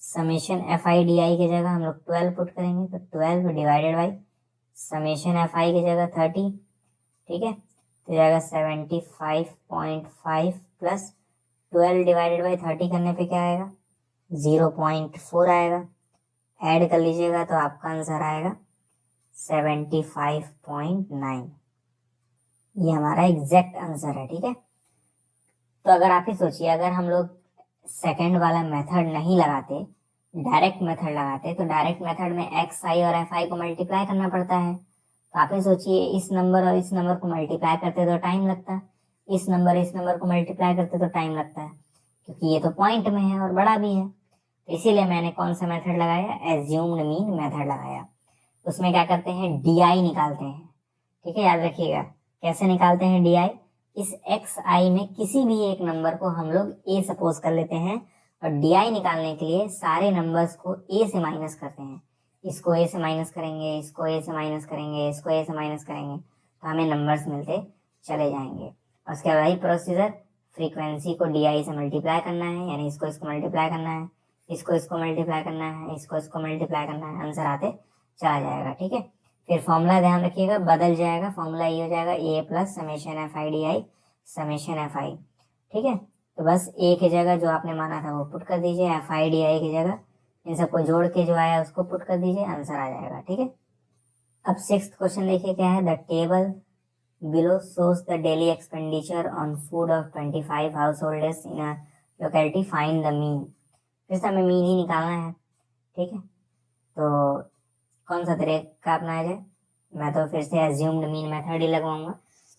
Speaker 1: summation F I D आई की जगह हम लोग 12 पुट करेंगे, तो 12 डिवाइडेड बाई समेशन एफ आई की जगह 30। ठीक है, तो जाएगा 75.5 प्लस 12 डिवाइडेड बाई 30 करने पे क्या आएगा, 0.4 आएगा। ऐड कर लीजिएगा तो आपका आंसर आएगा 75.9। ये हमारा एग्जैक्ट आंसर है। ठीक है, तो अगर आप ही सोचिए, अगर हम लोग सेकंड वाला मेथड नहीं लगाते, डायरेक्ट मेथड लगाते, तो डायरेक्ट मेथड में एक्स आई और एफ आई को मल्टीप्लाई करना पड़ता है। तो आप ही सोचिए, इस नंबर और इस नंबर को मल्टीप्लाई करते तो टाइम लगता है, इस नंबर को मल्टीप्लाई करते तो टाइम लगता है, क्योंकि ये तो पॉइंट में है और बड़ा भी है। तो इसीलिए मैंने कौन सा मेथड लगाया, एज्यूम्ड मीन मेथड लगाया। उसमें क्या करते हैं, डी आई निकालते हैं। ठीक है, याद रखिएगा कैसे निकालते हैं डी आई। इस एक्स आई में किसी भी एक नंबर को हम लोग ए सपोज कर लेते हैं, और डी आई निकालने के लिए सारे नंबर्स को ए से माइनस करते हैं। इसको ए से माइनस करेंगे, इसको ए से माइनस करेंगे, इसको ए से माइनस करेंगे, तो हमें नंबर्स मिलते चले जाएंगे। और उसके बाद वही प्रोसीजर, फ्रीक्वेंसी को डी आई से मल्टीप्लाई करना है, यानी इसको इसको मल्टीप्लाई करना है, इसको इसको मल्टीप्लाई करना है, इसको इसको मल्टीप्लाई करना है, आंसर आते चला जाएगा। ठीक है, फिर फॉर्मूला ध्यान रखिएगा, बदल जाएगा, फॉर्मूला ये हो जाएगा A plus summation F I D I summation F I. ठीक है, तो बस ए की जगह जो आपने माना था वो पुट कर दीजिए, एफ आई डी आई की जगह इन सबको जोड़ के जो आया उसको पुट कर दीजिए, आंसर आ जाएगा। ठीक है, अब 6th क्वेश्चन देखिए क्या है, the table below shows the daily expenditure on food of 25 households in a locality, find the mean। फिर से हमें मीन ही निकालना है। ठीक है, तो कौन सा तरीका अपनाया जाए, मैं तो फिर से एज्यूम्ड मीन मेथड ही लगवाऊंगा।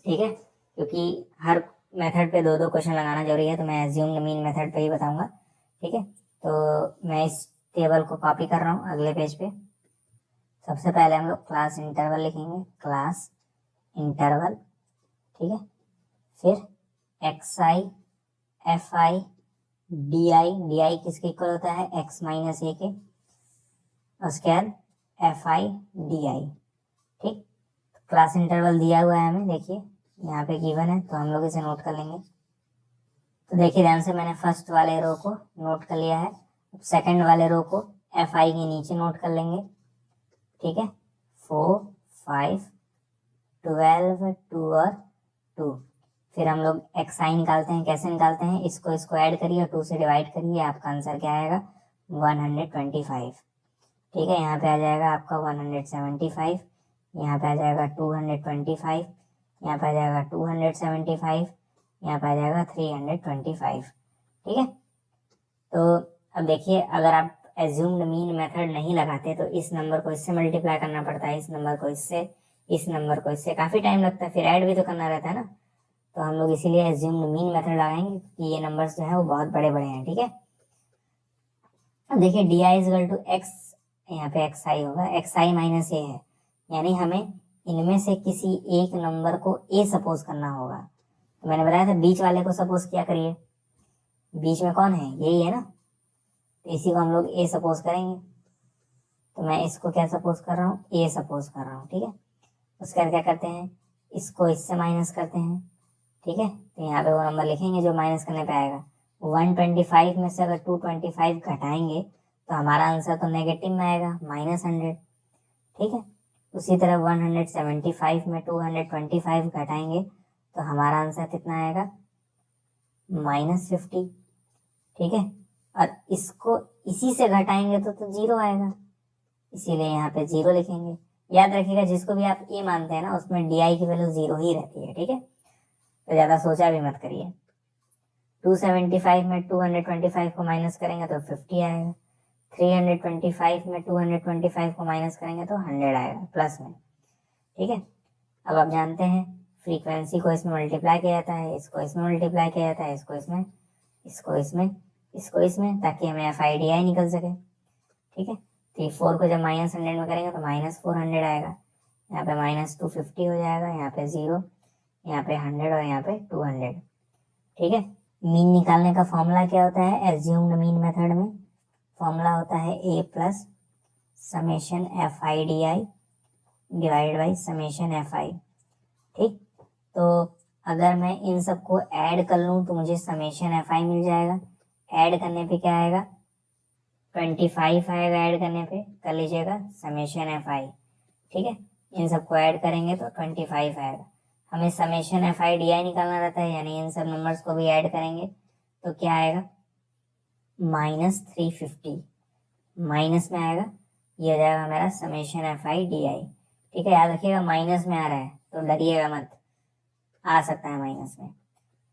Speaker 1: ठीक है, क्योंकि हर मेथड पे दो दो क्वेश्चन लगाना जरूरी है, तो मैं एज्यूम्ड मीन मेथड पे ही बताऊंगा। ठीक है, तो मैं इस टेबल को कॉपी कर रहा हूँ अगले पेज पे। सबसे पहले हम लोग क्लास इंटरवल लिखेंगे, क्लास इंटरवल। ठीक है, फिर x I F I D आई किसके इक्वल होता है, एक्स माइनस ए के, उसके बाद एफ आई डी आई। ठीक, क्लास इंटरवल दिया हुआ है हमें, देखिए यहाँ पे गिवन है, तो हम लोग इसे नोट कर लेंगे। तो देखिए ध्यान से, मैंने फर्स्ट वाले रो को नोट कर लिया है, सेकंड वाले रो को एफ आई के नीचे नोट कर लेंगे। ठीक है, 4 5 12 2 और 2। फिर हम लोग एक्स आई निकालते हैं, कैसे निकालते हैं, इसको इसको ऐड करिए और 2 से डिवाइड करिए, आपका आंसर क्या आएगा, 125। ठीक है, यहाँ पे आ जाएगा आपका 175, यहाँ पे आ जाएगा 225, यहाँ पे आ जाएगा 275, यहाँ पे आ जाएगा 325। ठीक है, तो अब देखिए, अगर आप एज्यूम्ड मीन मेथड नहीं लगाते तो इस नंबर को इससे मल्टीप्लाई करना पड़ता है, इस नंबर को इससे, इस नंबर को इससे, काफी टाइम लगता है, फिर ऐड भी तो करना रहता है ना। तो हम लोग इसीलिए एज्यूम्ड मीन मेथड लगाएंगे कि ये नंबर्स जो है वो बहुत बड़े बड़े हैं। ठीक है, अब देखिए D I equal to X, यहाँ पे एक्स आई होगा, एक्स आई माइनस ए है, यानी हमें इनमें से किसी एक नंबर को ए सपोज करना होगा। तो मैंने बताया था बीच वाले को सपोज किया करिए, बीच में कौन है, यही है ना, तो इसी को हम लोग ए सपोज करेंगे। तो मैं इसको क्या सपोज कर रहा हूँ, ए सपोज कर रहा हूँ। ठीक है, उसके बाद क्या करते हैं, इसको इससे माइनस करते हैं। ठीक है, तो यहाँ पे वो नंबर लिखेंगे जो माइनस करने पे आएगा। 125 में से अगर 225 घटाएंगे तो हमारा आंसर तो नेगेटिव में आएगा, -100। ठीक है, उसी तरह 175 में 225 घटाएंगे तो हमारा आंसर कितना आएगा, -50। ठीक है, और इसको इसी से घटाएंगे तो 0 आएगा, इसीलिए यहाँ पे 0 लिखेंगे। याद रखिएगा, जिसको भी आप ए मानते हैं ना, उसमें डी आई की वैल्यू 0 ही रहती है। ठीक है, तो ज्यादा सोचा भी मत करिए। 275 में 225 को माइनस करेंगे तो 50 आएगा, 325 में 225 को माइनस करेंगे तो 100 आएगा प्लस में। ठीक है, अब आप जानते हैं फ्रीक्वेंसी को इसमें मल्टीप्लाई किया जाता है, इसको इसमें मल्टीप्लाई किया जाता है, इसको इसमें, इसको इसमें, इसको इसमें, ताकि हमें एफ आई डी आई निकल सके। ठीक है, तो 4 को जब -100 में करेंगे तो -400 आएगा, यहाँ पे -250 हो जाएगा, यहाँ पे 0, यहाँ पे 100 और यहाँ पे 200। ठीक है, मीन निकालने का फॉर्मूला क्या होता है एज्यूम्ड मीन मेथड में? फॉर्मूला होता है a plus summation F I D I divided by summation F I. ठीक, तो अगर मैं इन सबको ऐड कर लूँ तो मुझे समेशन एफ आई मिल जाएगा। ऐड करने पे क्या आएगा 25 आएगा, ऐड करने पे कर लीजिएगा समेशन एफ आई। ठीक है, इन सबको ऐड करेंगे तो 25 आएगा। हमें समेशन एफ आई डी आई निकालना रहता है, यानी इन सब नंबर्स को भी ऐड करेंगे तो क्या आएगा -350 माइनस में आएगा, ये हो जाएगा मेरा समेशन एफ आई डी आई। ठीक है, याद रखिएगा माइनस में आ रहा है तो डरिएगा मत, आ सकता है माइनस में।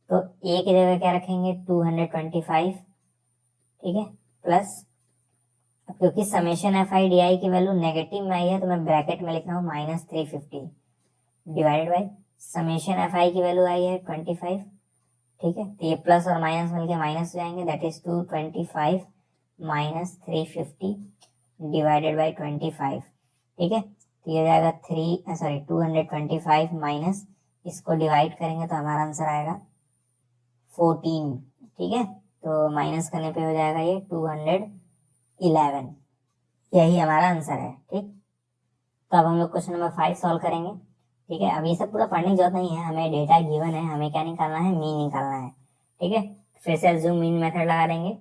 Speaker 1: तो ए की जगह क्या रखेंगे 225। ठीक है, प्लस अब क्योंकि समेशन एफ आई डी आई की वैल्यू नेगेटिव में आई है तो मैं ब्रैकेट में लिख रहा हूँ -350 डिवाइडेड बाई समेशन एफ आई की वैल्यू आई है 25। ठीक है, तो ये प्लस और माइनस मिलके माइनस हो जाएंगे, that is 225 minus 350 divided by 25। ठीक है, तो ये हो जाएगा 225 माइनस, इसको डिवाइड करेंगे तो हमारा आंसर आएगा 14। ठीक है, तो माइनस करने पे हो जाएगा ये 211, यही हमारा आंसर है। ठीक, तो अब हम लोग क्वेश्चन नंबर 5 सॉल्व करेंगे। ठीक है, अब ये सब पूरा पढ़ने की जरूरत नहीं है, हमें डेटा गिवन है, हमें क्या निकालना है मीन निकालना है। ठीक है, फिर से अज्यूम मीन मेथड लगा देंगे।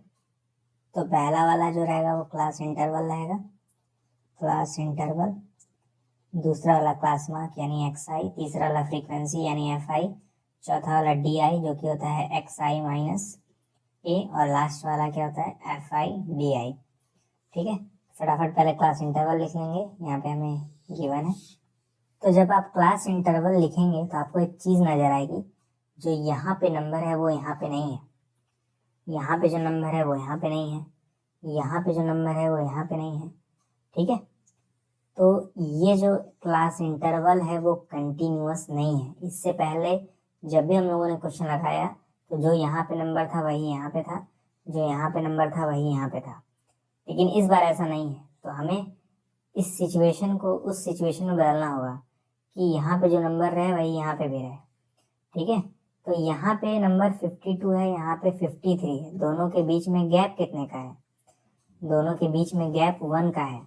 Speaker 1: तो पहला वाला जो रहेगा वो क्लास इंटरवल रहेगा, क्लास इंटरवल। दूसरा वाला क्लास मार्क यानी एक्स आई, तीसरा वाला फ्रीक्वेंसी यानी एफ आई, चौथा वाला डी आई जो कि होता है एक्स आई माइनस ए, और लास्ट वाला क्या होता है एफ आई डी आई। ठीक है, फटाफट पहले क्लास इंटरवल लिख लेंगे, यहाँ पे हमें गिवन है। तो जब आप क्लास इंटरवल लिखेंगे तो आपको एक चीज नजर आएगी, जो यहाँ पे नंबर है वो यहाँ पे नहीं है, यहाँ पे जो नंबर है वो यहाँ पे नहीं है, यहाँ पे जो नंबर है वो यहाँ पे नहीं है। ठीक है, तो ये जो क्लास इंटरवल है वो कंटिन्यूअस नहीं है। इससे पहले जब भी हम लोगों ने क्वेश्चन लगाया तो जो यहाँ पे नंबर था वही यहाँ पे था, जो यहाँ पे नंबर था वही यहाँ पे था, लेकिन इस बार ऐसा नहीं है। तो हमें इस सिचुएशन को उस सिचुएशन में बदलना होगा कि यहाँ पे जो नंबर रहे वही यहाँ पे भी रहे। ठीक है, तो यहाँ पे नंबर 52 है, यहाँ पे 53 है, दोनों के बीच में गैप कितने का है? दोनों के बीच में गैप 1 का है,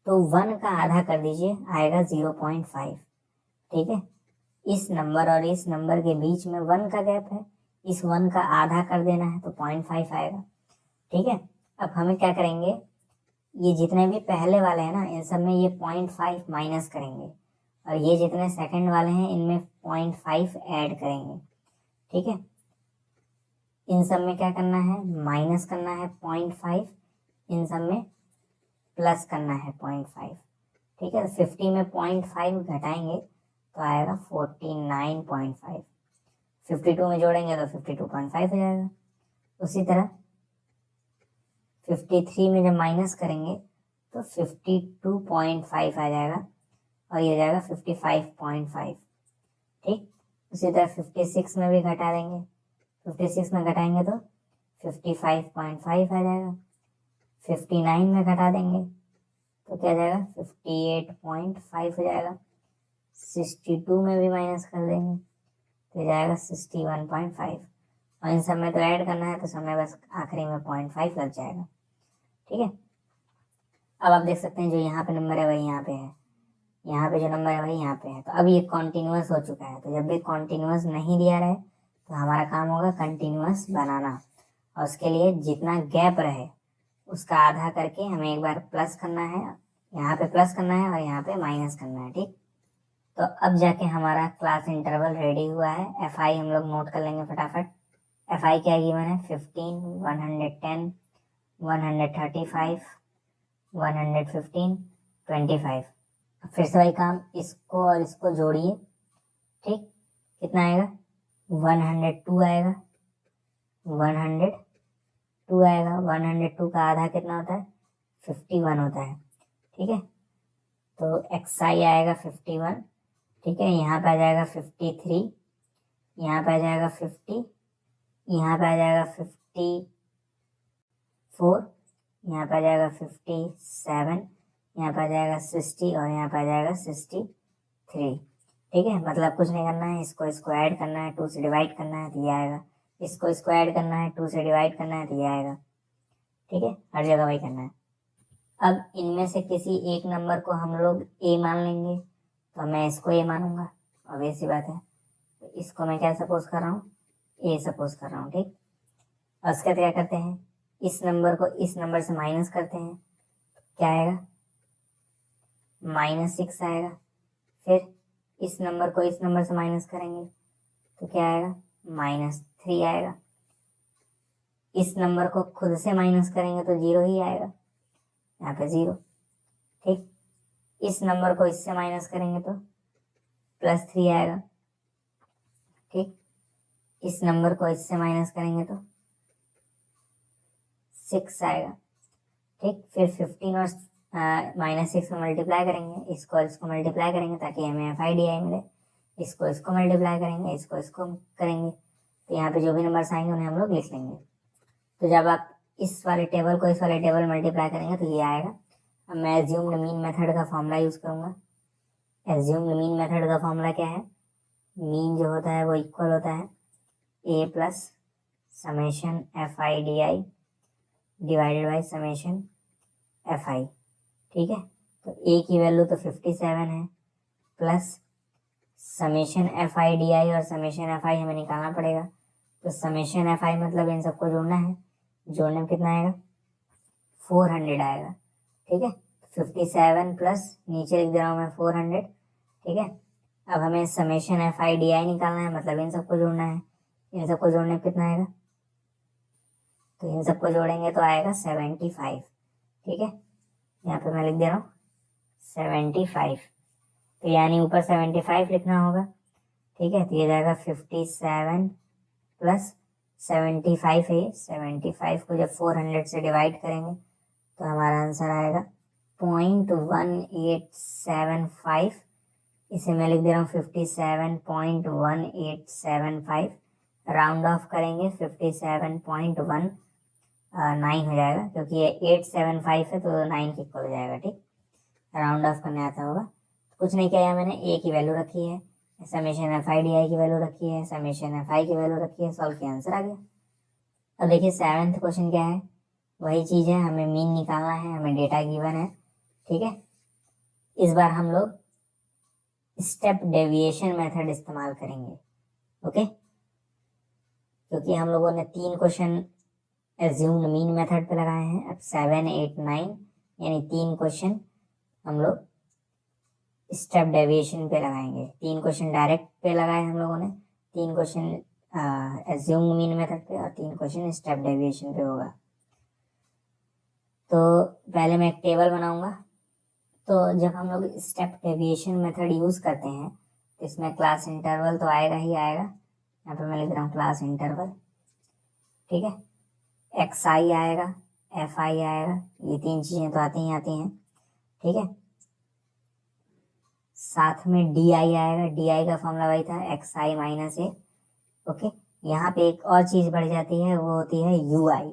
Speaker 1: तो 1 का आधा कर दीजिए, आएगा 0.5। ठीक है, इस नंबर और इस नंबर के बीच में 1 का गैप है, इस 1 का आधा कर देना है तो 0.5 आएगा। ठीक है, अब हमें क्या करेंगे, ये जितने भी पहले वाले हैं ना इन सब में ये 0.5 माइनस करेंगे, और ये जितने सेकंड वाले हैं इनमें 0.5 ऐड करेंगे। ठीक है, इन सब में क्या करना है माइनस करना है 0.5, इन सब में प्लस करना है 0.5। ठीक है, 50 में 0.5 घटाएंगे तो आएगा 49.5, 52 में जोड़ेंगे तो 52.5 हो जाएगा। उसी तरह 53 में जब माइनस करेंगे तो 52.5 आ जाएगा, और ये जाएगा 55.5। ठीक, उसी तरह 56 में भी घटा देंगे, 56 में घटाएंगे तो 55.5 आ जाएगा। 59 में घटा देंगे तो क्या जाएगा 58.5 हो जाएगा। 62 में भी माइनस कर देंगे तो जाएगा 61.5, और इन सब में तो ऐड करना है तो समय बस आखिरी में 0.5 लग जाएगा। ठीक है, अब आप देख सकते हैं जो यहाँ पे नंबर है वही यहाँ पे है, यहाँ पे जो नंबर है वही यहाँ पे है, तो अब ये कॉन्टिन्यूअस हो चुका है। तो जब भी कॉन्टिन्यूअस नहीं दिया रहे तो हमारा काम होगा कंटिन्यूअस बनाना, और उसके लिए जितना गैप रहे उसका आधा करके हमें एक बार प्लस करना है, यहाँ पे प्लस करना है और यहाँ पे माइनस करना है। ठीक, तो अब जाके हमारा क्लास इंटरवल रेडी हुआ है। एफ आई हम लोग नोट कर लेंगे फटाफट। एफ आई क्या गिवन है 15, 110, 135, 115, 25। फिर से वही काम, इसको और इसको जोड़िए। ठीक, कितना आएगा 102 आएगा, 102 आएगा। 102 का आधा कितना होता है 51 होता है। ठीक है, तो एक्स आई आएगा 51। ठीक है, यहाँ पे आ जाएगा 53, यहाँ पे आ जाएगा 50, यहाँ पे आ जाएगा 54, यहाँ पे आ जाएगा 57, यहाँ पे आ जाएगा 60, और यहाँ पे आ जाएगा 63। ठीक है, मतलब कुछ नहीं करना है, इसको इसको ऐड करना है, 2 से डिवाइड करना है तो ये आएगा। इसको स्क्वायर करना है, 2 से डिवाइड करना है तो ये आएगा। ठीक है, हर जगह वही करना है। अब इनमें से किसी एक नंबर को हम लोग ए मान लेंगे, तो मैं इसको ए मानूंगा, ऑब्वियस सी बात है। तो इसको मैं क्या सपोज कर रहा हूँ, ए सपोज कर रहा हूँ। ठीक, और उसके बाद क्या करते हैं, इस नंबर को इस नंबर से माइनस करते हैं, क्या आएगा, -6 आएगा। फिर इस नंबर को इस नंबर से माइनस करेंगे तो क्या आएगा, -3 आएगा। इस नंबर को खुद से माइनस करेंगे तो 0 ही आएगा, यहाँ पे 0। ठीक, इस नंबर को इससे माइनस करेंगे तो +3 आएगा। ठीक, इस नंबर को इससे माइनस करेंगे तो 6 आएगा। ठीक, फिर 15 और -6 को मल्टीप्लाई करेंगे, इसको मल्टीप्लाई करेंगे ताकि हमें FIDI मिले। इसको मल्टीप्लाई करेंगे, इसको करेंगे, तो यहाँ पे जो भी नंबर्स आएंगे उन्हें हम लोग लिख लेंगे। तो जब आप इस वाले टेबल को इस वाले टेबल मल्टीप्लाई करेंगे तो ये आएगा। अब मैं एज्यूम्ड मीन मेथड का फॉर्मूला यूज करूंगा। एज्यूम्ड मीन मेथड का फॉर्मूला क्या है, मीन जो होता है वो इक्वल होता है A plus summation FIDI divided by summation FI। ठीक है, तो A की वैल्यू तो 57 है, प्लस समेशन FIDI और समेशन FI हमें निकालना पड़ेगा। तो समेशन FI मतलब इन सबको जोड़ना है, जोड़ने में कितना आएगा, 400 आएगा। ठीक है, 57 प्लस नीचे लिख दे रहा हूँ मैं 400। ठीक है, अब हमें समेशन FIDI निकालना है, मतलब इन सबको जोड़ना है। इन सबको जोड़ने में कितना आएगा, तो इन सबको जोड़ेंगे तो आएगा 75। ठीक है, यहाँ पे मैं लिख दे रहा हूँ 75, तो यानी ऊपर 75 लिखना होगा। ठीक है, तो ये जाएगा 57 प्लस 75 है। 75 को जब 400 से डिवाइड करेंगे तो हमारा आंसर आएगा 0.1875। इसे मैं लिख दे रहा हूँ 57.1875। राउंड ऑफ करेंगे 57.19 हो जाएगा, क्योंकि ये 875 है तो 9 के इक्वल हो जाएगा। ठीक, राउंड ऑफ करने आता होगा। कुछ नहीं किया, मैंने A की वैल्यू रखी है, समेशन FIDI की वैल्यू रखी है, समेशन FI की वैल्यू रखी है, सॉल्व किया, आंसर आ गया। अब देखिए 7th क्वेश्चन क्या है, वही चीज है, हमें मीन निकालना है, हमें डेटा गिवन है। ठीक है, इस बार हम लोग स्टेप डेविएशन मेथड इस्तेमाल करेंगे। ओके, क्योंकि हम लोगों ने 3 क्वेश्चन एज्यूम्ड मीन मेथड पे लगाए हैं, अब 7, 8, 9 यानी 3 क्वेश्चन हम लोग स्टेप डेविएशन पे लगाएंगे। 3 क्वेश्चन डायरेक्ट पे लगाए हम लोगों ने, 3 क्वेश्चन एज्यूम्ड मीन मेथड पे और 3 क्वेश्चन स्टेप डेविएशन पे होगा। तो पहले मैं एक टेबल बनाऊंगा। तो जब हम लोग स्टेप डेविएशन मेथड यूज करते हैं तो इसमें क्लास इंटरवल तो आएगा ही आएगा। यहाँ पे मैं लिख रहा हूँ क्लास इंटरवल। ठीक है, XI आएगा, FI आएगा, ये 3 चीजें तो आती हैं। ठीक है, साथ में DI आएगा, DI का फॉर्मूला वही था XI माइनस A। ओके, यहाँ पे एक और चीज बढ़ जाती है, वो होती है UI।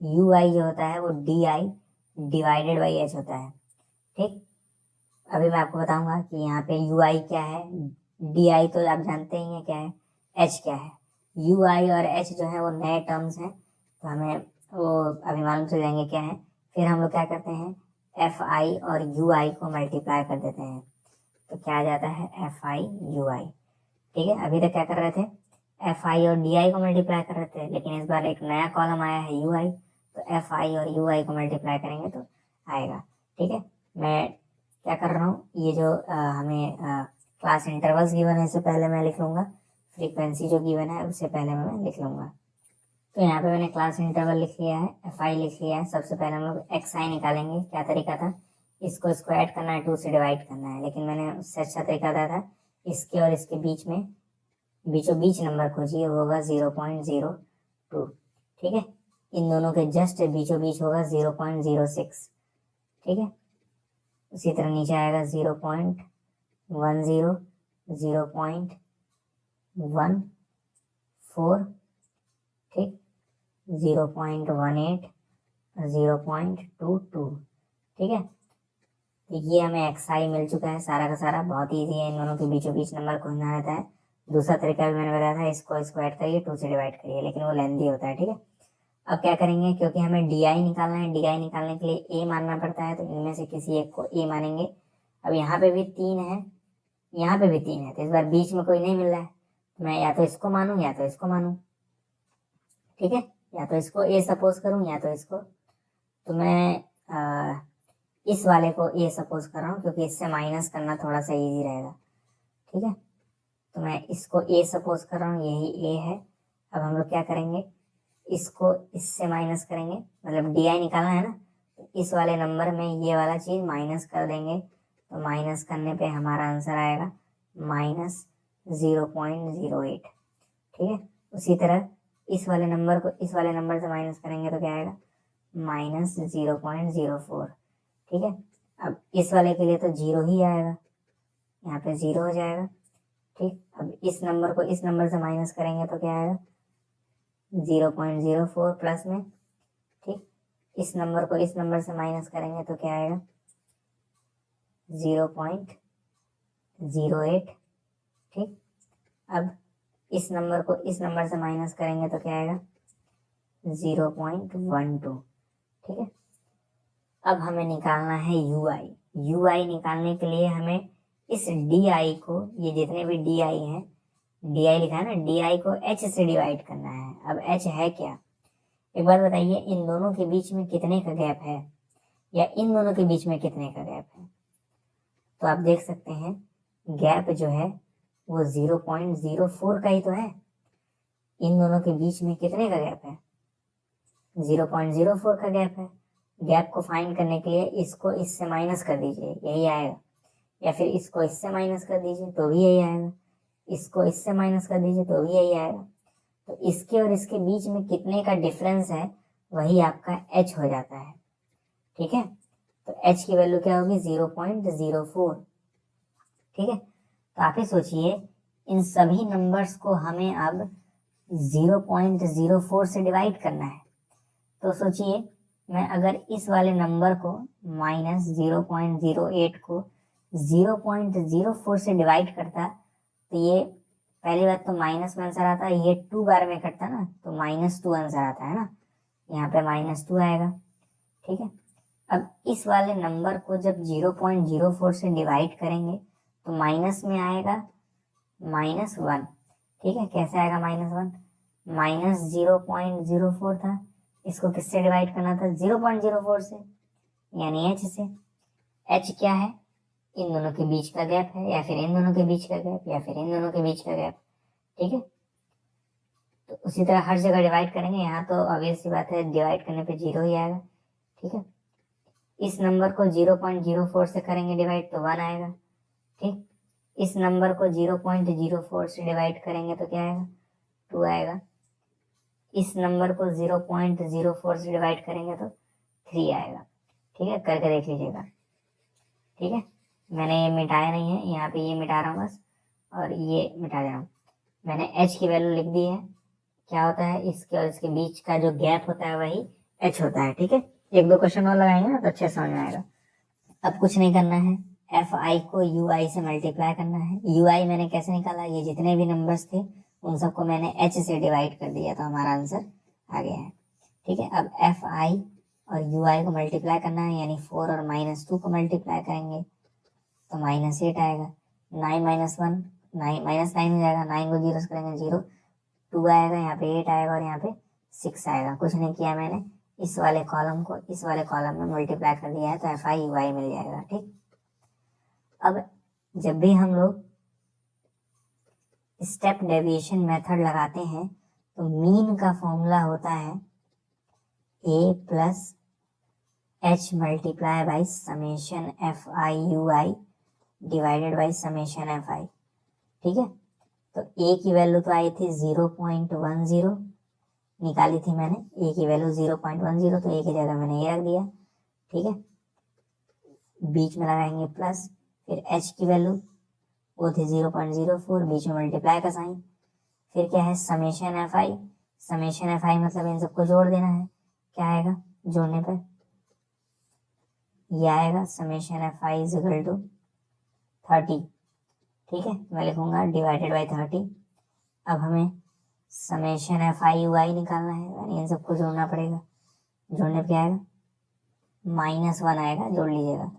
Speaker 1: UI जो होता है वो DI डिवाइडेड बाई H होता है। ठीक, अभी मैं आपको बताऊंगा कि यहाँ पे UI क्या है, DI तो आप जानते ही हैं क्या है, H क्या है। UI और H जो है वो नए टर्म्स हैं, तो हमें वो अभी मालूम चल जाएंगे क्या है। फिर हम लोग क्या करते हैं, FI और UI को मल्टीप्लाई कर देते हैं, तो क्या आ जाता है FI UI। ठीक है, अभी तक क्या कर रहे थे, FI और DI को मल्टीप्लाई कर रहे थे, लेकिन इस बार एक नया कॉलम आया है UI, तो FI और UI को मल्टीप्लाई करेंगे तो आएगा। ठीक है, मैं क्या कर रहा हूँ, ये जो हमें क्लास इंटरवल्स गिवन है इससे पहले मैं लिख लूंगा, फ्रीक्वेंसी जो गिवन है उससे पहले मैं लिख लूंगा। तो यहाँ पे मैंने क्लास इंटरवल लिख लिया है, FI लिख लिया है। सबसे पहले हम लोग XI निकालेंगे। क्या तरीका था, इसको स्क्वायर करना है, 2 से डिवाइड करना है, लेकिन मैंने उससे अच्छा तरीका था इसके और इसके बीच में बीचों बीच नंबर खोजिए, वो होगा 0.02। ठीक है, इन दोनों के जस्ट बीचों बीच होगा 0.06। ठीक है, उसी तरह नीचे आएगा 0.10, 0.14, ठीक, 0.18, 0.22। ठीक है, तो ये हमें XI मिल चुका है, सारा का सारा बहुत ईजी है, इन दोनों के बीचों बीच नंबर खोजना रहता है। दूसरा तरीका भी मैंने बताया था, इसको ऐड करिए, 2 से डिवाइड करिए, लेकिन वो लेंदी होता है। ठीक है, अब क्या करेंगे, क्योंकि हमें डी निकालना है, डी निकालने के लिए ए मानना पड़ता है, तो इनमें से किसी एक को ए मानेंगे। अब यहाँ पे भी 3 है, यहाँ पे भी 3 है, तो इस बार बीच में कोई नहीं मिल रहा है, तो मैं या तो इसको मानूं या तो इसको मानूं। ठीक है, या तो इसको ए सपोज करूं या तो इसको, तो मैं इस वाले को ए सपोज कर रहा हूँ, क्योंकि इससे माइनस करना थोड़ा सा इजी रहेगा। ठीक है, तो मैं इसको ए सपोज कर रहा हूँ, यही ए है। अब हम लोग क्या करेंगे, इसको इससे माइनस करेंगे, मतलब डी निकालना है ना, तो इस वाले नंबर में ये वाला चीज माइनस कर देंगे, तो माइनस करने पे हमारा आंसर आएगा -0.08। ठीक है, उसी तरह इस वाले नंबर को इस वाले नंबर से माइनस करेंगे तो क्या आएगा, -0.04। ठीक है, अब इस वाले के लिए तो 0 ही आएगा, यहाँ पे 0 हो जाएगा। ठीक, अब इस नंबर को इस नंबर से माइनस करेंगे तो क्या आएगा, 0.04 प्लस में। ठीक, इस नंबर को इस नंबर से माइनस करेंगे तो क्या आएगा, 0.08। ठीक, अब इस नंबर को इस नंबर से माइनस करेंगे तो क्या आएगा, 0.12। ठीक है, अब हमें निकालना है यू आई निकालने के लिए हमें इस डी आई को, ये जितने भी डी आई हैं, डी आई लिखा है ना, डी आई को एच से डिवाइड करना है। अब एच है क्या, एक बार बताइए, इन दोनों के बीच में कितने का गैप है, या इन दोनों के बीच में कितने का गैप है। तो आप देख सकते हैं गैप जो है वो 0.04 का ही तो है। इन दोनों के बीच में कितने का गैप है, 0.04 का गैप है। गैप को फाइंड करने के लिए इसको इससे माइनस कर दीजिए, यही आएगा, या फिर इसको इससे माइनस कर दीजिए तो भी यही आएगा, इसको इससे माइनस कर दीजिए तो भी यही आएगा। तो इसके और इसके बीच में कितने का डिफरेंस है, वही आपका h हो जाता है। ठीक है, तो h की वैल्यू क्या होगी, 0.04। ठीक है, तो आप ही सोचिए, इन सभी नंबर्स को हमें अब 0.04 से डिवाइड करना है। तो सोचिए, मैं अगर इस वाले नंबर को -0.08 को 0.04 से डिवाइड करता, तो ये पहली बात तो माइनस में आंसर आता, ये 2 बार में कटता ना, तो -2 आंसर आता है ना, यहाँ पे -2 आएगा। ठीक है, अब इस वाले नंबर को जब 0.04 से डिवाइड करेंगे तो माइनस में आएगा -1। ठीक है, कैसे आएगा -1, -0.04 था, इसको किससे डिवाइड करना था, 0.04 से, यानी h से। h क्या है, इन दोनों के बीच का गैप है, या फिर इन दोनों के बीच का गैप, या फिर इन दोनों के बीच का गैप। ठीक है, तो उसी तरह हर जगह डिवाइड करेंगे, यहाँ तो ऑब्वियस सी बात है डिवाइड करने पे 0 ही आएगा। ठीक है, इस नंबर को 0.04 से करेंगे डिवाइड तो 1 आएगा। ठीक, इस नंबर को 0.04 से डिवाइड करेंगे तो क्या आएगा, 2 आएगा। इस नंबर को 0.04 से डिवाइड करेंगे तो 3 आएगा। ठीक है, करके देख लीजिएगा। ठीक है, मैंने ये मिटाया नहीं है, यहाँ पे ये मिटा रहा हूँ बस, और ये मिटा दे रहा हूँ। मैंने h की वैल्यू लिख दी है, क्या होता है, इसके और इसके बीच का जो गैप होता है वही h होता है। ठीक है, 1-2 क्वेश्चन और लगाएंगे ना तो अच्छे समझ में आएगा। अब कुछ नहीं करना है, एफ आई को यू आई से मल्टीप्लाई करना है। यू आई मैंने कैसे निकाला, ये जितने भी नंबर्स थे उन सबको मैंने h से डिवाइड कर दिया, तो हमारा आंसर आ गया है। ठीक है, अब एफ आई और यू आई को मल्टीप्लाई करना है, यानी 4 और -2 को मल्टीप्लाई करेंगे तो -8 आएगा। 9 - 1 -9 हो जाएगा, 9 को 0 से करेंगे 0, 2 आएगा, यहाँ पे 8 आएगा और यहाँ पे 6 आएगा। कुछ नहीं किया मैंने, इस वाले कॉलम को इस वाले कॉलम में मल्टीप्लाई कर दिया है, तो एफ आई यू आई मिल जाएगा। ठीक, अब जब भी हम लोग स्टेप डेविएशन मेथड लगाते हैं तो मीन का फॉर्मूला होता है a plus h multiply by summation F I you I divided by summation F I. ठीक है, तो a की वैल्यू तो आई थी 0.10, निकाली थी मैंने, a की वैल्यू 0.10, तो a की जगह मैंने ये रख दिया। ठीक है, बीच में लगाएंगे प्लस, फिर h की वैल्यू वो थी 0.04, बीच में मल्टीप्लाई का साइन, फिर क्या है समेशन एफ आई। समेशन एफ आई मतलब इन सबको जोड़ देना है, क्या आएगा जोड़ने पर, ये आएगा summation F I is equal to 30 ठीक है, मैं लिखूंगा डिवाइडेड बाई 30। अब हमें समेशन एफ आई यू आई निकालना है, यानी इन सबको जोड़ना पड़ेगा। जोड़ने पे क्या आएगा, -1 आएगा, जोड़ लीजिएगा।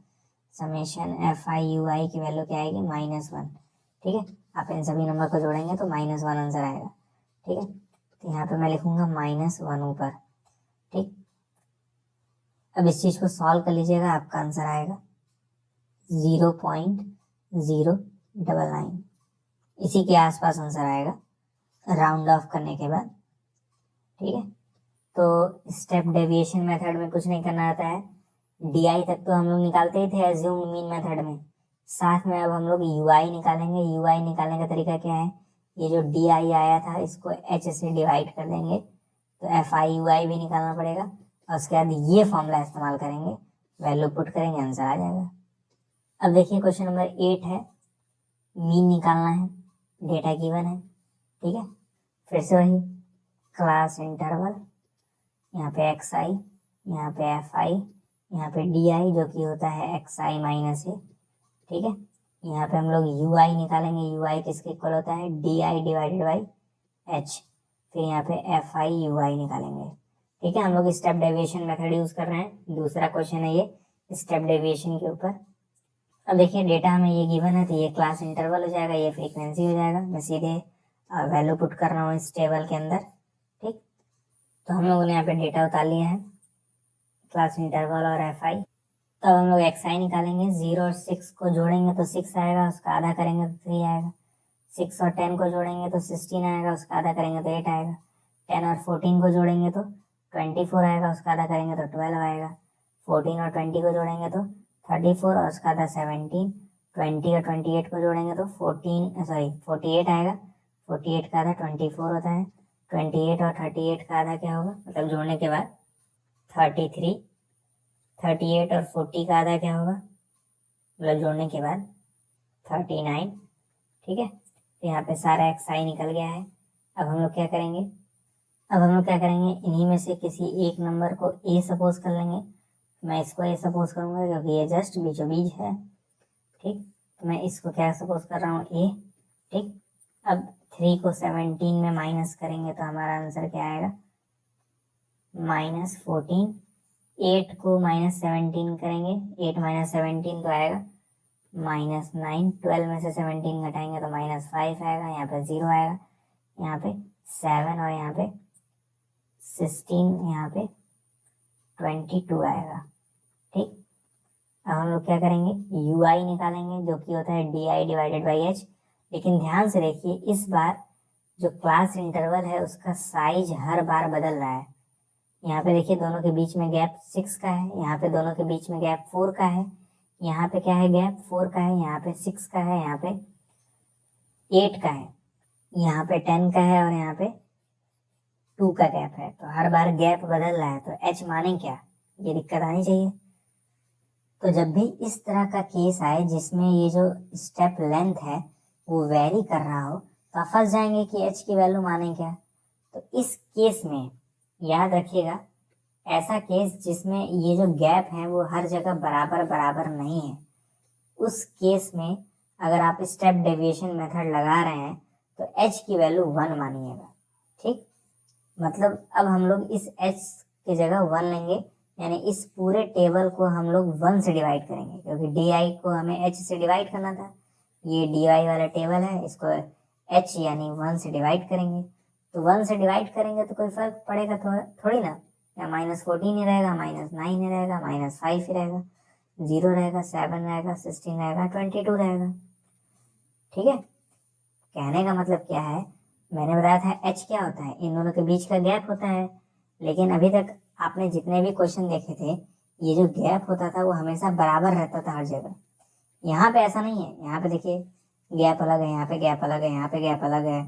Speaker 1: समेशन एफ आई यू आई की वैल्यू क्या आएगी, -1। ठीक है, आप इन सभी नंबर को जोड़ेंगे तो -1 आंसर आएगा। ठीक है, तो यहाँ पे मैं लिखूंगा -1 ऊपर। ठीक, अब इस चीज को सॉल्व कर लीजिएगा, आपका आंसर आएगा 0.099। इसी के आसपास आंसर आएगा राउंड ऑफ करने के बाद। ठीक है, तो स्टेप डेविएशन मेथड में कुछ नहीं करना आता है। डी तक तो हम लोग निकालते ही थे एज्यूम मीन मेथड में, साथ में अब हम लोग यूआई निकालेंगे। यूआई निकालने का तरीका क्या है, ये जो डी आया था इसको एच से डिवाइड कर देंगे, तो एफ आई यू आई भी निकालना पड़ेगा, और उसके बाद ये फॉर्मूला इस्तेमाल करेंगे, वैल्यू पुट करेंगे, आंसर आ जाएगा। अब देखिए क्वेश्चन नंबर 8 है, मीन निकालना है, डेटा गिवन है। ठीक है, फिर से वही क्लास इंटरवल, यहाँ पे एक्स आई, यहाँ पे एफ आई, यहाँ पे डी आई जो कि होता है एक्स आई माइनस ए। ठीक है, यहाँ पे हम लोग यू आई निकालेंगे। यू आई किसके इक्वल होता है, D I divided by H. फिर यहाँ पे एफ आई यू आई निकालेंगे। ठीक है, हम लोग स्टेप डेविएशन मेथड यूज कर रहे हैं। दूसरा क्वेश्चन है ये स्टेप डेविएशन के ऊपर। अब देखिए डेटा हमें ये गिवन है, तो ये क्लास इंटरवल हो जाएगा, ये फ्रीक्वेंसी हो जाएगा। मैं सीधे वैल्यू पुट कर रहा हूँ इस टेबल के अंदर। ठीक, तो हम लोगों ने यहाँ पे डेटा उतार लिया है, क्लास इंटरवल और एफ आई। तब हम लोग एक्स आई निकालेंगे। 0 और 6 को जोड़ेंगे तो 6 आएगा, उसका आधा करेंगे तो 3 आएगा। 6 और 10 को जोड़ेंगे तो 16 आएगा, उसका आधा करेंगे तो 8 आएगा। 10 और 14 को जोड़ेंगे तो 24 आएगा, उसका आधा करेंगे तो 12 आएगा। 14 और 20 को जोड़ेंगे तो 34 और उसका आधा 17। 20 और 28 को जोड़ेंगे तो 48 आएगा। 48 का आधा 24 होता है। 28 और 38 का आधा क्या होगा, मतलब जोड़ने के बाद 33। 38 और 40 का आधा क्या होगा, मतलब जोड़ने के बाद 39। ठीक है, तो यहाँ पे सारा एक्स आई निकल गया है। अब हम लोग क्या करेंगे, इन्हीं में से किसी एक नंबर को ए सपोज कर लेंगे। मैं इसको ए सपोज करूंगा क्योंकि ये जस्ट बीचों बीच है। ठीक, तो मैं इसको क्या सपोज कर रहा हूँ, ए। ठीक, अब 3 को 17 में माइनस करेंगे तो हमारा आंसर क्या आएगा, -14। 8 को -17 करेंगे, 8 - 17 तो आएगा -9। 12 में से 17 घटाएंगे तो -5 आएगा, यहाँ पे 0 आएगा, यहाँ पे 7 और यहाँ पे 16, यहाँ पे 22 आएगा। ठीक, अब हम लोग क्या करेंगे, यू आई निकालेंगे जो कि होता है D I divided by H. लेकिन ध्यान से देखिए, इस बार जो क्लास इंटरवल है उसका साइज हर बार बदल रहा है। यहाँ पे देखिए दोनों के बीच में गैप 6 का है, यहाँ पे दोनों के बीच में गैप 4 का है, यहाँ पे क्या है गैप 4 का है, यहाँ पे 6 का है, यहाँ पे 8 का है, यहाँ पे 10 का है और यहाँ पे 2 का गैप है। तो हर बार गैप बदल रहा है, तो एच माने क्या, ये दिक्कत आनी चाहिए। तो जब भी इस तरह का केस आए जिसमें ये जो स्टेप लेंथ है वो वेरी कर रहा हो, तो आप फंस जाएंगे कि एच की वैल्यू माने क्या। तो इस केस में याद रखिएगा, ऐसा केस जिसमें ये जो गैप है वो हर जगह बराबर बराबर नहीं है, उस केस में अगर आप स्टेप डेविएशन मेथड लगा रहे हैं तो एच की वैल्यू 1 मानिएगा। ठीक, मतलब अब हम लोग इस एच की जगह 1 लेंगे, यानी इस पूरे टेबल को हम लोग 1 से डिवाइड करेंगे, क्योंकि डी आई को हमें एच से डिवाइड करना था। ये डी आई वाला टेबल है, इसको एच यानी 1 से डिवाइड करेंगे। तो 1 से डिवाइड करेंगे तो कोई फर्क पड़ेगा थोड़ी ना, या -14 ही रहेगा, -9 ही रहेगा, -5 ही रहेगा, 0 रहेगा, 7 रहेगा, 16 रहेगा, 22 रहेगा। ठीक है, कहने का मतलब क्या है, मैंने बताया था एच क्या होता है, इन दोनों के बीच का गैप होता है। लेकिन अभी तक आपने जितने भी क्वेश्चन देखे थे, ये जो गैप होता था वो हमेशा बराबर रहता था हर जगह। यहाँ पे ऐसा नहीं है, यहाँ पे देखिए गैप अलग है, यहाँ पे गैप अलग है, यहाँ पे गैप अलग है।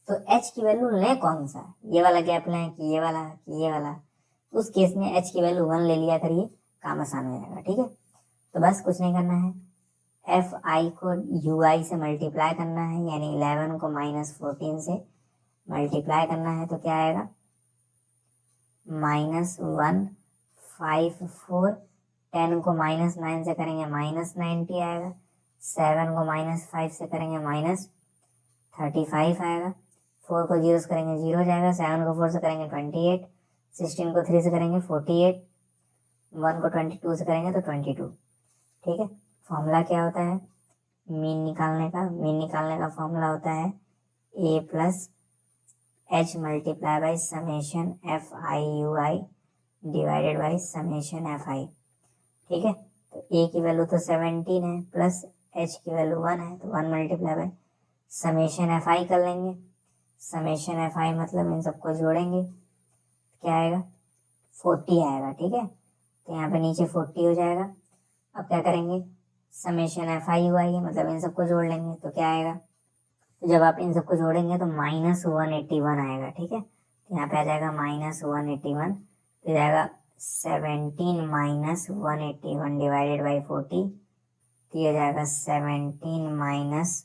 Speaker 1: तो एच की वैल्यू लें कौन सा, ये वाला गैप लें कि ये वाला कि ये वाला। उस केस में एच की वैल्यू 1 ले लिया करिए, काम आसान हो जाएगा। ठीक है, तो बस कुछ नहीं करना है, एफ आई को यू आई से मल्टीप्लाई करना है, यानी 11 को -14 से मल्टीप्लाई करना है, तो क्या आएगा -154। 10 को -9 से करेंगे -90 आएगा। 7 को -5 से करेंगे -35 आएगा। 4 को 0 से करेंगे 0 हो जाएगा। 7 को 4 से करेंगे 28। 16 को 3 से करेंगे 48। 1 को 22 से करेंगे तो 22। ठीक है, फॉर्मूला क्या होता है मीन निकालने का फॉर्मूला होता है a plus h multiply by summation FI/UI divided by summation FI। ठीक है, तो a की वैल्यू तो 17 है प्लस h की वैल्यू 1 है, तो 1 मल्टीप्लाई बाई समेशन FI कर लेंगे। समेशन FI मतलब इन सबको जोड़ेंगे, क्या आएगा 40 आएगा। ठीक है, तो यहाँ पे नीचे 40 हो जाएगा। अब क्या करेंगे, समेशन FI/UI मतलब इन सबको जोड़ लेंगे, तो क्या आएगा, तो जब आप इन सबको जोड़ेंगे तो -181 आएगा। ठीक है, तो यहाँ पे आ जाएगा -181, तो जाएगा 17 माइनस 181 डिवाइडेड बाई 40, तो ये जाएगा 17 माइनस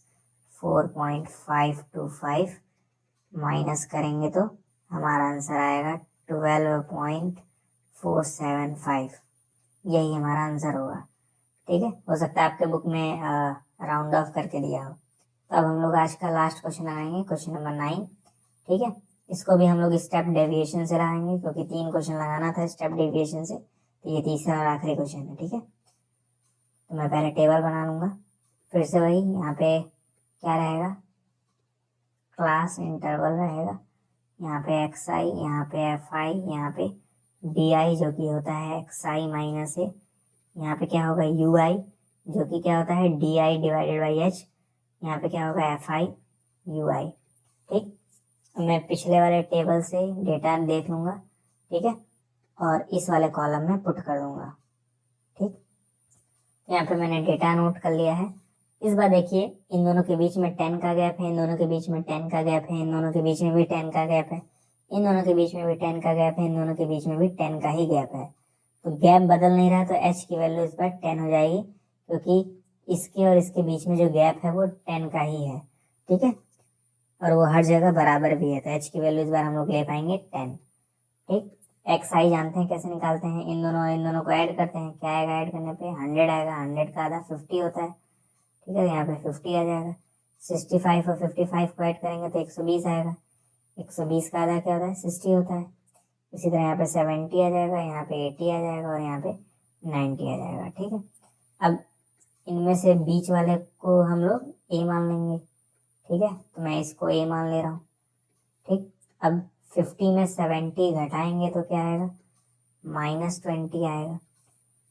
Speaker 1: 4.525 माइनस करेंगे तो हमारा आंसर आएगा 12.475। यही हमारा आंसर होगा। ठीक है, हो सकता है आपके बुक में राउंड ऑफ करके दिया हो। तो अब हम लोग आज का लास्ट क्वेश्चन लगाएंगे, क्वेश्चन नंबर 9। ठीक है, इसको भी हम लोग स्टेप डेविएशन से लगाएंगे क्योंकि 3 क्वेश्चन लगाना था स्टेप डेविएशन से, तो ये तीसरा और आखिरी क्वेश्चन है। ठीक है, तो मैं पहले टेबल बना लूंगा। फिर से वही यहाँ पे क्या रहेगा, क्लास इंटरवल रहेगा, यहाँ पे XI, यहाँ पे FI, यहाँ पे DI जो कि होता है XI माइनस A, यहाँ पे क्या होगा UI जो कि क्या होता है DI डिवाइडेड बाई H, यहाँ पे क्या होगा FI UI। ठीक, मैं पिछले वाले टेबल से डेटा देख लूंगा। ठीक है, और इस वाले कॉलम में पुट कर दूंगा। ठीक, यहाँ पे मैंने डेटा नोट कर लिया है। इस बार देखिए इन दोनों के बीच में 10 का गैप है, इन दोनों के बीच में 10 का गैप है, इन दोनों के बीच में भी 10 का गैप है, इन दोनों के बीच में भी 10 का गैप है, इन दोनों के बीच में भी 10 का ही गैप है। तो गैप बदल नहीं रहा, तो H की वैल्यू इस बार 10 हो जाएगी क्योंकि इसके और इसके बीच में जो गैप है वो 10 का ही है। ठीक है, और वो हर जगह बराबर भी है, तो H की वैल्यू इस बार हम लोग ले पाएंगे 10। ठीक, XI जानते हैं कैसे निकालते हैं, इन दोनों को ऐड करते हैं, क्या आएगा ऐड करने पे 100 आएगा, 100 का आधा 50 होता है। ठीक है, यहाँ पे 50 आ जाएगा। 65 और 55 को ऐड करेंगे तो 120 आएगा, 120 का आधा क्या होता है 60 होता है। इसी तरह यहाँ पे 70 आ जाएगा, यहाँ पे 80 आ जाएगा और यहाँ पे 90 आ जाएगा। ठीक है, अब इनमें से बीच वाले को हम लोग A मान लेंगे। ठीक है, तो मैं इसको A मान ले रहा हूँ। ठीक, अब 50 में 70 घटाएंगे तो क्या आएगा -20 आएगा।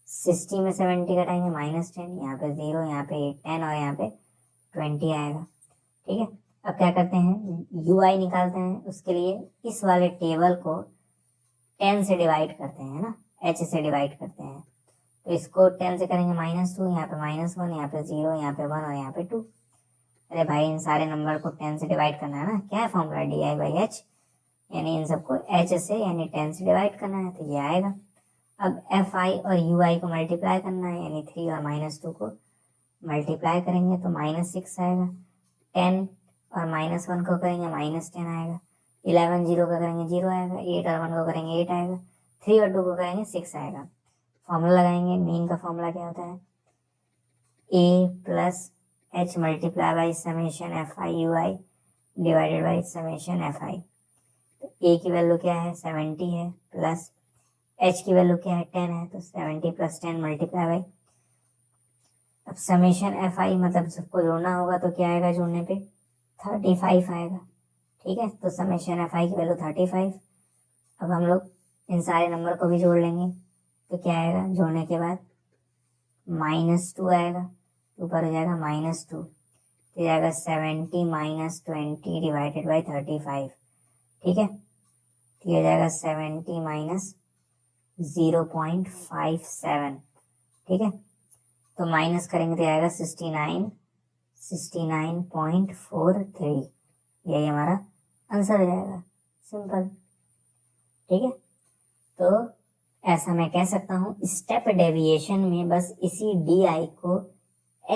Speaker 1: 60 में 70 घटाएंगे -10, यहाँ पे 0, यहाँ पे 10 और यहाँ पे 20 आएगा। ठीक है, अब क्या करते हैं UI निकालते हैं, उसके लिए इस वाले टेबल को 10 से डिवाइड करते हैं ना, H से डिवाइड करते हैं, तो इसको 10 से करेंगे -2, यहाँ पे -1, यहाँ पे 0, यहाँ पे 1 और यहाँ पे 2। अरे भाई इन सारे नंबर को 10 से डिवाइड करना है ना, क्या है फॉर्मूला DI/H, यानी इन सबको H से यानी 10 से डिवाइड करना है, तो ये आएगा। अब FI और UI को मल्टीप्लाई करना है, यानी 3 और -2 को मल्टीप्लाई करेंगे तो -6 आएगा। 10 और -1 को करेंगे -10 आएगा। 11 0 का करेंगे 0 आएगा। 8 और 1 को करेंगे 8 आएगा। 3 और 2 को करेंगे 6 आएगा। फॉर्मूला लगाएंगे, मीन का फॉर्मूला क्या होता है A plus H multiply by summation FI/UI divided by summation FI। तो A की वैल्यू क्या है 70 है, प्लस H की वैल्यू क्या है 10 है, तो 70 प्लस 10 मल्टीप्लाई बाई, अब समेशन FI मतलब सबको जोड़ना होगा तो क्या आएगा जोड़ने पे 35 आएगा। ठीक है, तो समेशन FI की वैल्यू 35। अब हम लोग इन सारे नंबर को भी जोड़ लेंगे तो क्या आएगा जोड़ने के बाद -2 आएगा, ऊपर हो जाएगा -2, तो जाएगा 70 माइनस 20 डिवाइडेड बाई 35। ठीक है, तो ये जाएगा 70 माइनस 0.57। ठीक है, तो माइनस करेंगे तो आएगा 69.43। यही हमारा आंसर हो जाएगा, सिंपल। ठीक है, तो ऐसा मैं कह सकता हूँ स्टेप डेविएशन में बस इसी DI को